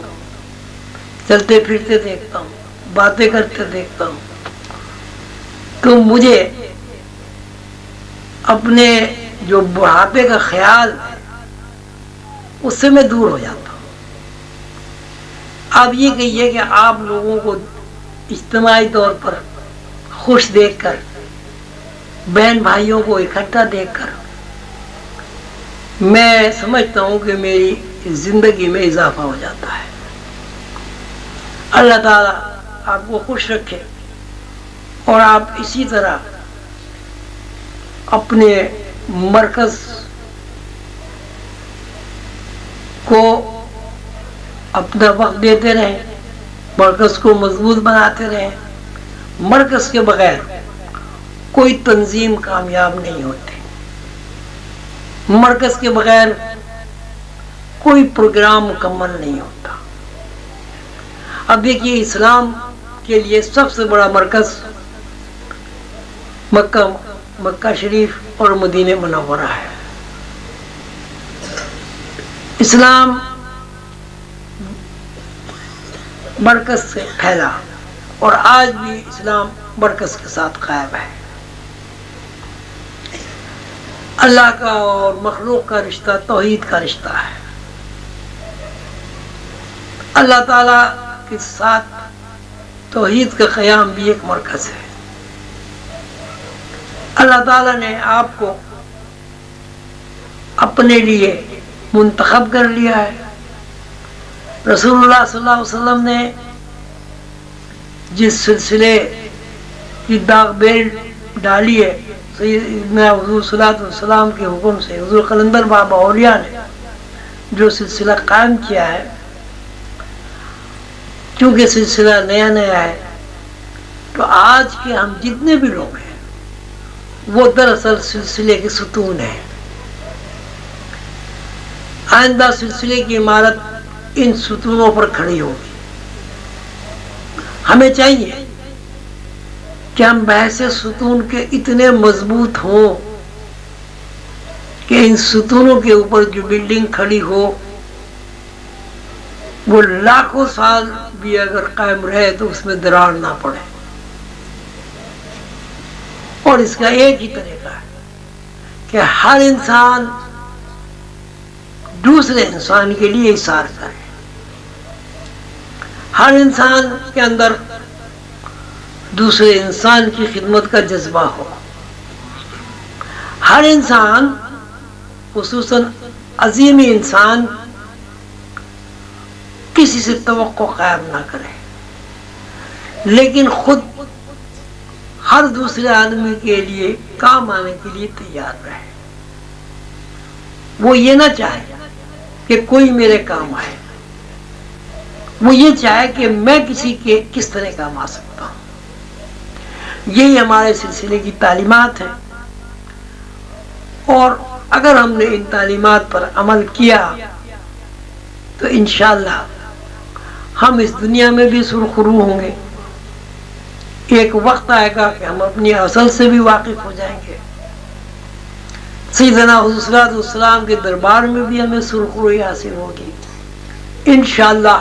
چلتے پھرتے دیکھتا ہوں، باتیں کرتے دیکھتا ہوں، تو مجھے اپنے جو بڑھاپے کا خیال ہے اس سے میں دور ہو جاتا ہوں۔ اب یہ کہیے کہ آپ لوگوں کو اجتماعی طور پر خوش دیکھ کر، بہن بھائیوں کو اکٹھا دیکھ کر میں سمجھتا ہوں کہ میری زندگی میں اضافہ ہو جاتا ہے۔ اللہ تعالیٰ آپ کو خوش رکھے اور آپ اسی طرح اپنے مرکز کو اپنا وقت دیتے رہیں، مرکز کو مضبوط بناتے رہیں۔ مرکز کے بغیر کوئی تنظیم کامیاب نہیں ہوتی، مرکز کے بغیر کوئی پروگرام مکمل نہیں ہوتا۔ اب دیکھیے، اسلام کے لیے سب سے بڑا مرکز مکہ شریف اور مدینہ منورہ ہے۔ اسلام مرکز سے پھیلا اور آج بھی اسلام مرکز کے ساتھ قائم ہے۔ اللہ کا اور مخلوق کا رشتہ توحید کا رشتہ ہے۔ اللہ تعالیٰ کے ساتھ توحید کا قیام بھی ایک مرکز ہے۔ اللہ تعالیٰ نے آپ کو اپنے لیے منتخب کر لیا ہے۔ رسول اللہ صلی اللہ علیہ وسلم نے جس سلسلے کی داغ بیل ڈالی ہے، سیدنا حضور صلی اللہ علیہ وسلم کے حکم سے حضور قلندر بابا اولیاء نے جو سلسلہ قائم کیا ہے، چونکہ سلسلہ نیا نیا ہے، تو آج کے ہم جتنے بھی لوگ ہیں وہ دراصل سلسلے کے ستون ہیں۔ آئندہ سلسلے کی عمارت ان ستونوں پر کھڑی ہوگی۔ ہمیں چاہیے کہ ہم بحث ستون کے اتنے مضبوط ہوں کہ ان ستونوں کے اوپر جو بلڈنگ کھڑی ہو وہ لاکھوں سال بھی اگر قائم رہے تو اس میں درار نہ پڑے۔ اور اس کا ایک ہی طریقہ ہے کہ ہر انسان دوسرے انسان کے لیے اثار کرے، ہر انسان کے اندر دوسرے انسان کی خدمت کا جذبہ ہو، ہر انسان خصوصاً عظیم انسان کسی سے توقع قائم نہ کرے، لیکن خود ہر دوسرے آدمی کے لیے کام آنے کے لیے تیار رہے۔ وہ یہ نہ چاہے کہ کوئی میرے کام آئے، وہ یہ چاہے کہ میں کسی کے کس طرح کام آ سکتا ہوں۔ یہی ہمارے سلسلے کی تعلیمات ہیں، اور اگر ہم نے ان تعلیمات پر عمل کیا تو انشاءاللہ ہم اس دنیا میں بھی سرخرو ہوں گے۔ ایک وقت آئے گا کہ ہم اپنی اصل سے بھی واقف ہو جائیں گے، سیدنا حضور صلی اللہ علیہ وسلم کے دربار میں بھی ہمیں سرخروئی حاصل ہوگی انشاءاللہ۔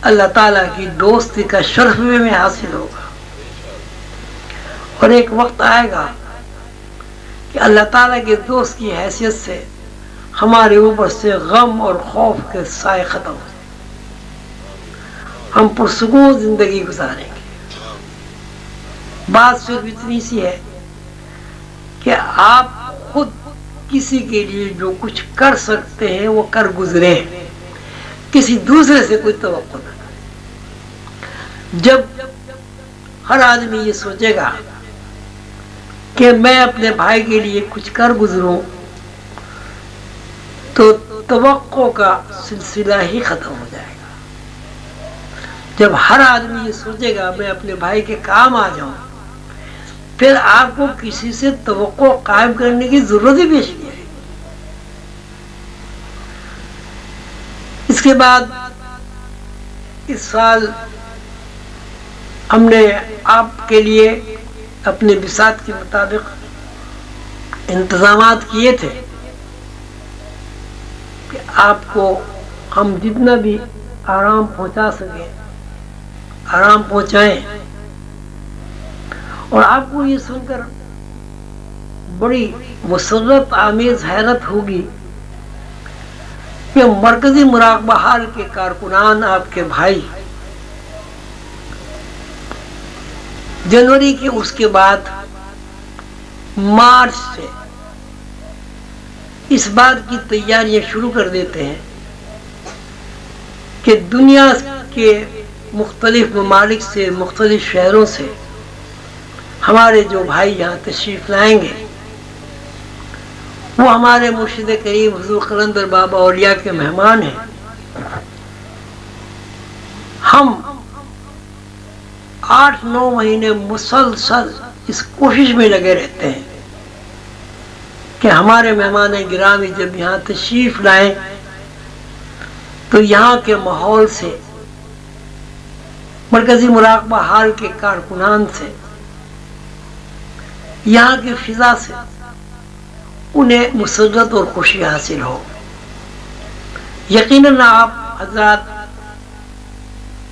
اللہ تعالیٰ کی دوستی کا شرف بھی ہمیں حاصل ہوگا، اور ایک وقت آئے گا کہ اللہ تعالیٰ کے دوست کی حیثیت سے ہمارے اوپر سے غم اور خوف کے سائے ختم ہو جائیں، ہم پرسکون زندگی گزاریں گے۔ بات صرف اتنی سی ہے کہ آپ خود کسی کے لیے جو کچھ کر سکتے ہیں وہ کر گزرے، کسی دوسرے سے کوئی توقع نہ کریں۔ جب ہر آدمی یہ سوچے گا کہ میں اپنے بھائی کے لیے کچھ کر گزروں تو توقع کا سلسلہ ہی ختم ہو جائے گا۔ جب ہر آدمی یہ سوچے گا میں اپنے بھائی کے کام آ جاؤں، پھر آپ کو کسی سے توقع قائم کرنے کی ضرورت ہی پیش نہیں ہے۔ اس کے بعد اس سال ہم نے آپ کے لیے اپنے بساط کے مطابق انتظامات کیے تھے کہ آپ کو ہم جتنا بھی آرام پہنچا سکیں آرام پہنچائیں، اور آپ کو یہ سن کر بڑی مسرت آمیز حیرت ہوگی کہ مرکزی مراقبہ حال کے کارکنان آپ کے بھائی جنوری کے اس کے بعد مارچ سے اس بات کی تیاریاں شروع کر دیتے ہیں کہ دنیا کے مختلف ممالک سے، مختلف شہروں سے ہمارے جو بھائی یہاں تشریف لائیں گے وہ ہمارے مرشد کریم حضور قلندر بابا اولیاء کے مہمان ہیں. ہم 8-9 مہینے مسلسل اس کوشش میں لگے رہتے ہیں کہ ہمارے مہمان گرامی جب یہاں تشریف لائیں تو یہاں کے ماحول سے، مرکزی مراقبہ حال کے کارکنان سے، یہاں کی فضا سے انہیں مسرت اور خوشی حاصل ہو. یقیناً آپ حضرات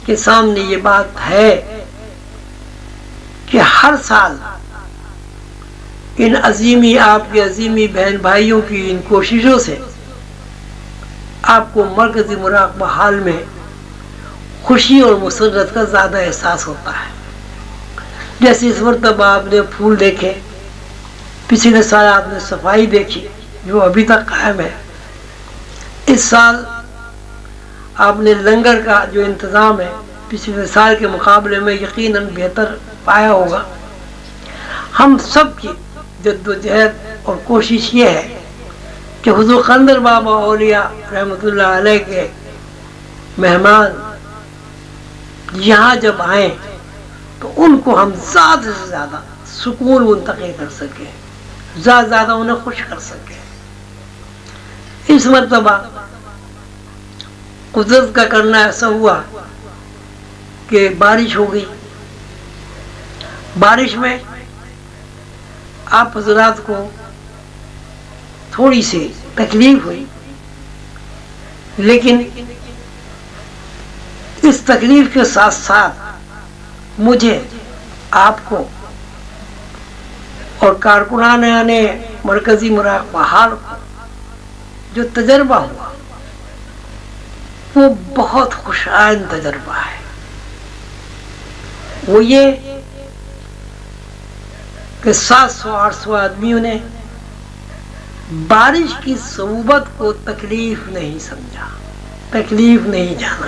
کے سامنے یہ بات ہے کہ ہر سال ان عظیمی، آپ کے عظیمی بہن بھائیوں کی ان کوششوں سے آپ کو مرکزی مراقبہ حال میں خوشی اور مسرت کا زیادہ احساس ہوتا ہے. جیسے اس مرتبہ آپ نے پھول دیکھے، پچھلے سال آپ نے صفائی دیکھی جو ابھی تک قائم ہے، اس سال آپ نے لنگر کا جو انتظام ہے پچھلے سال کے مقابلے میں یقیناً بہتر پایا ہوگا. ہم سب کی جد و جہد اور کوشش یہ ہے کہ حضور قلندر بابا اولیاء رحمۃ اللہ علیہ کے مہمان یہاں جب آئیں تو ان کو ہم زیادہ سے زیادہ سکون منتقل کر سکیں، زیادہ سے زیادہ انہیں خوش کر سکیں. اس مرتبہ قدرت کا کرنا ایسا ہوا کہ بارش ہو گئی. بارش میں آپ حضرات کو تھوڑی سی تکلیف ہوئی، لیکن اس تکلیف کے ساتھ ساتھ مجھے، آپ کو اور کارکنان نے مرکزی مراقبہ حال کو جو تجربہ ہوا وہ بہت خوشائن تجربہ ہے. وہ یہ کہ 700-800 آدمیوں نے بارش کی صعوبت کو تکلیف نہیں سمجھا، تکلیف نہیں جانا.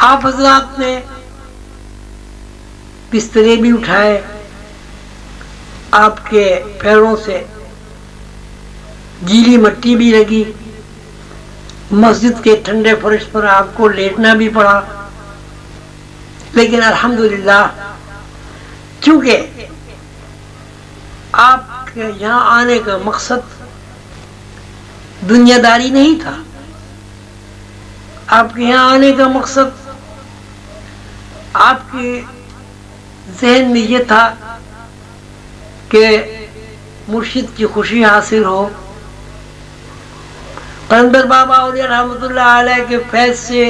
آپ حضرات نے بسترے بھی اٹھائے، آپ کے پیروں سے گیلی مٹی بھی لگی، مسجد کے ٹھنڈے فرش پر آپ کو لیٹنا بھی پڑا، لیکن الحمدللہ چونکہ آپ کے یہاں آنے کا مقصد دنیا داری نہیں تھا، آپ کے یہاں آنے کا مقصد آپ کے ذہن میں یہ تھا کہ مرشد کی خوشی حاصل ہو، قلندر بابا اولیاء رحمۃ اللہ علیہ کے فیض سے،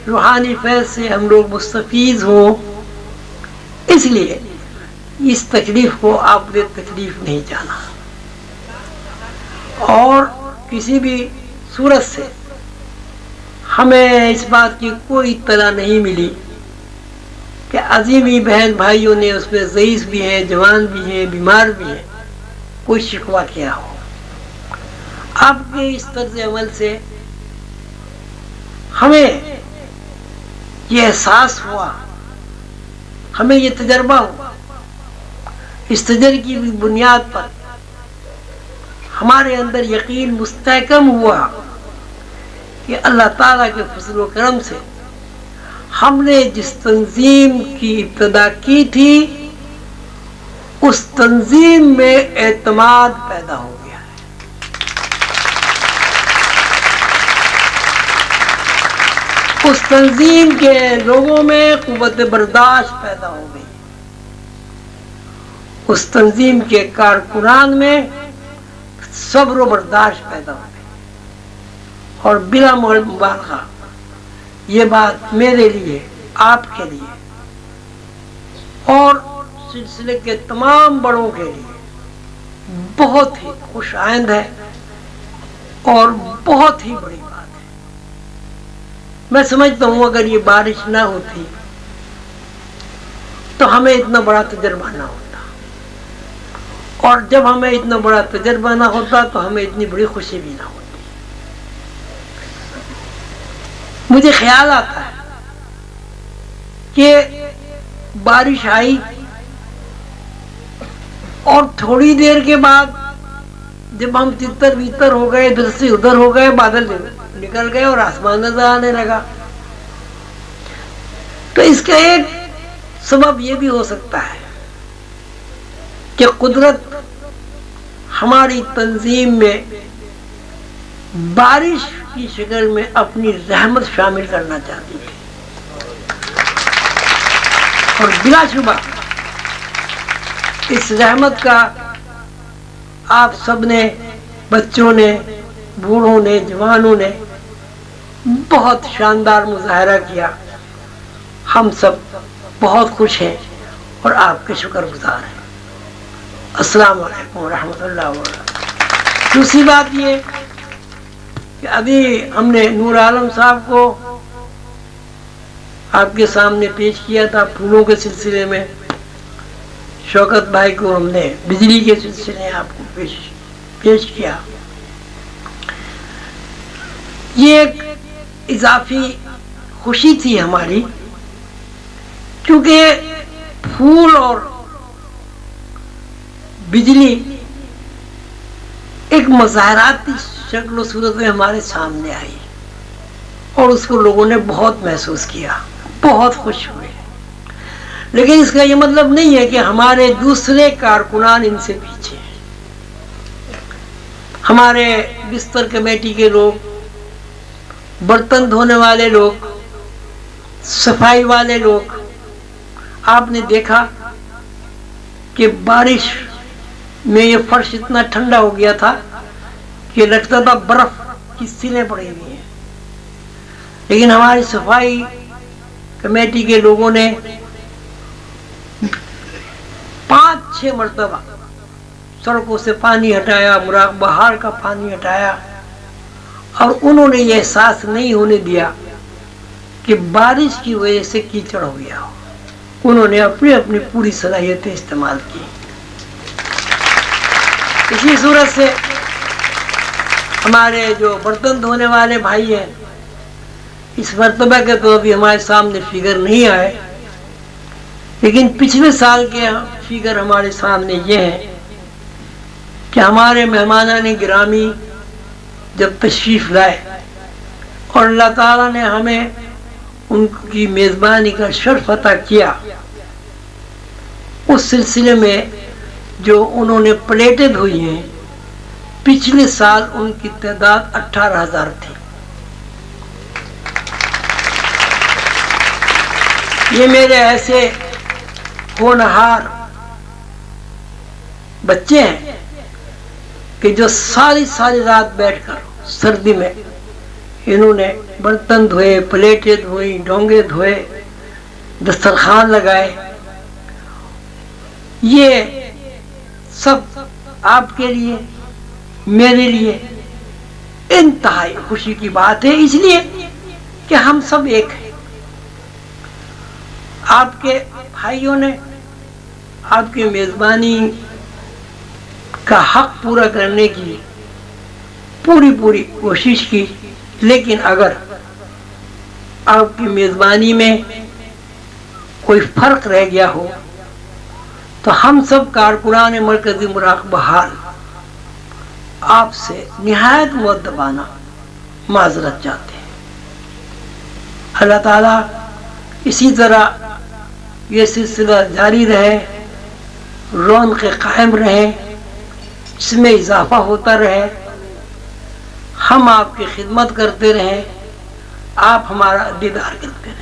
روحانی فیض سے ہم لوگ مستفیض ہوں. اس لیے اس تکلیف کو آپ نے تکلیف نہیں جانا، اور کسی بھی صورت سے ہمیں اس بات کی کوئی اطلاع نہیں ملی کہ عظیمی بہن بھائیوں نے اس میں ضعیف بھی ہیں، جوان بھی ہیں، بیمار بھی ہیں، کوئی شکوہ کیا ہو. آپ کے اس طرز عمل سے ہمیں یہ احساس ہوا، ہمیں یہ تجربہ ہوا، اس تجربے کی بنیاد پر ہمارے اندر یقین مستحکم ہوا کہ اللہ تعالیٰ کے فضل و کرم سے ہم نے جس تنظیم کی ابتدا کی تھی اس تنظیم میں اعتماد پیدا ہو گیا ہے. اس تنظیم کے لوگوں میں قوت برداشت پیدا ہو گئی، اس تنظیم کے کارکنان میں صبر و برداشت پیدا ہو گئی. اور بلا مبالغہ یہ بات میرے لیے، آپ کے لیے اور سلسلے کے تمام بڑوں کے لیے بہت ہی خوش آئند ہے اور بہت ہی بڑی بات ہے. میں سمجھتا ہوں اگر یہ بارش نہ ہوتی تو ہمیں اتنا بڑا تجربہ نہ ہوتا، اور جب ہمیں اتنا بڑا تجربہ نہ ہوتا تو ہمیں اتنی بڑی خوشی بھی نہ ہوتی. مجھے خیال آتا ہے کہ بارش آئی اور تھوڑی دیر کے بعد جب ہم تتر بتر ہو گئے، ادھر سے ادھر ہو گئے، بادل نکل گئے اور آسمان نظر آنے لگا. تو اس کا ایک سبب یہ بھی ہو سکتا ہے کہ قدرت ہماری تنظیم میں بارش کی شکل میں اپنی رحمت شامل کرنا چاہتی ہے. اور بلا شبہ اس رحمت کا آپ سب نے، بچوں نے، بوڑھوں نے، جوانوں نے بہت شاندار مظاہرہ کیا. ہم سب بہت خوش ہیں اور آپ کے شکر گزار ہیں. السلام علیکم ورحمۃ اللہ وبرکاتہ. دوسری بات یہ کہ ابھی ہم نے نور عالم صاحب کو آپ کے سامنے پیش کیا تھا پھولوں کے سلسلے میں. شوکت بھائی کو ہم نے بجلی کے سلسلے میں آپ کو پیش کیا. یہ ایک اضافی خوشی تھی ہماری، کیونکہ پھول اور بجلی ایک مظاہراتی شکل و صورت میں ہمارے سامنے آئی اور اس کو لوگوں نے بہت محسوس کیا، بہت خوش ہوئے. لیکن اس کا یہ مطلب نہیں ہے کہ ہمارے دوسرے کارکنان ان سے پیچھے ہیں. ہمارے بستر کمیٹی کے لوگ، برتن دھونے والے لوگ، صفائی والے لوگ، آپ نے دیکھا کہ بارش میں یہ فرش اتنا ٹھنڈا ہو گیا تھا کہ لگتا تھا برف کی سیلیں پڑی ہوئی ہیں. لیکن ہماری صفائی کمیٹی کے لوگوں نے 5-6 مرتبہ سڑکوں سے پانی ہٹایا، مراقبہ بہار کا پانی ہٹایا، اور انہوں نے یہ احساس نہیں ہونے دیا کہ بارش کی وجہ سے کیچڑ ہو گیا ہو. انہوں نے اپنی پوری صلاحیتیں استعمال کی. اسی صورت سے ہمارے جو برتن دھونے والے بھائی ہیں، اس مرتبہ کے تو ابھی ہمارے سامنے فگر نہیں آئے، لیکن پچھلے سال کے فگر ہمارے سامنے یہ ہے کہ ہمارے مہمانان گرامی جب تشریف لائے اور اللہ تعالیٰ نے ہمیں ان کی میزبانی کا شرف عطا کیا، اس سلسلے میں جو انہوں نے پلیٹیں دھوئی ہیں، پچھلے سال ان کی تعداد 18,000 تھی. یہ میرے ایسے ہونہار بچے ہیں کہ جو ساری رات بیٹھ کر سردی میں انہوں نے برتن دھوئے، پلیٹیں دھوئی، ڈونگے دھوئے، دسترخوان لگائے. یہ سب آپ کے لیے، میرے لیے انتہائی خوشی کی بات ہے، اس لیے کہ ہم سب ایک ہیں. آپ کے بھائیوں نے آپ کی میزبانی کا حق پورا کرنے کی پوری کوشش کی، لیکن اگر آپ کی میزبانی میں کوئی فرق رہ گیا ہو تو ہم سب کارکنان مرکزی مراقبہ حال آپ سے نہایت مؤدبانہ معذرت چاہتے ہیں. اللہ تعالیٰ اسی طرح یہ سلسلہ جاری رہے، رونق قائم رہے، اس میں اضافہ ہوتا رہے، ہم آپ کی خدمت کرتے رہیں، آپ ہمارا دیدار کرتے رہیں.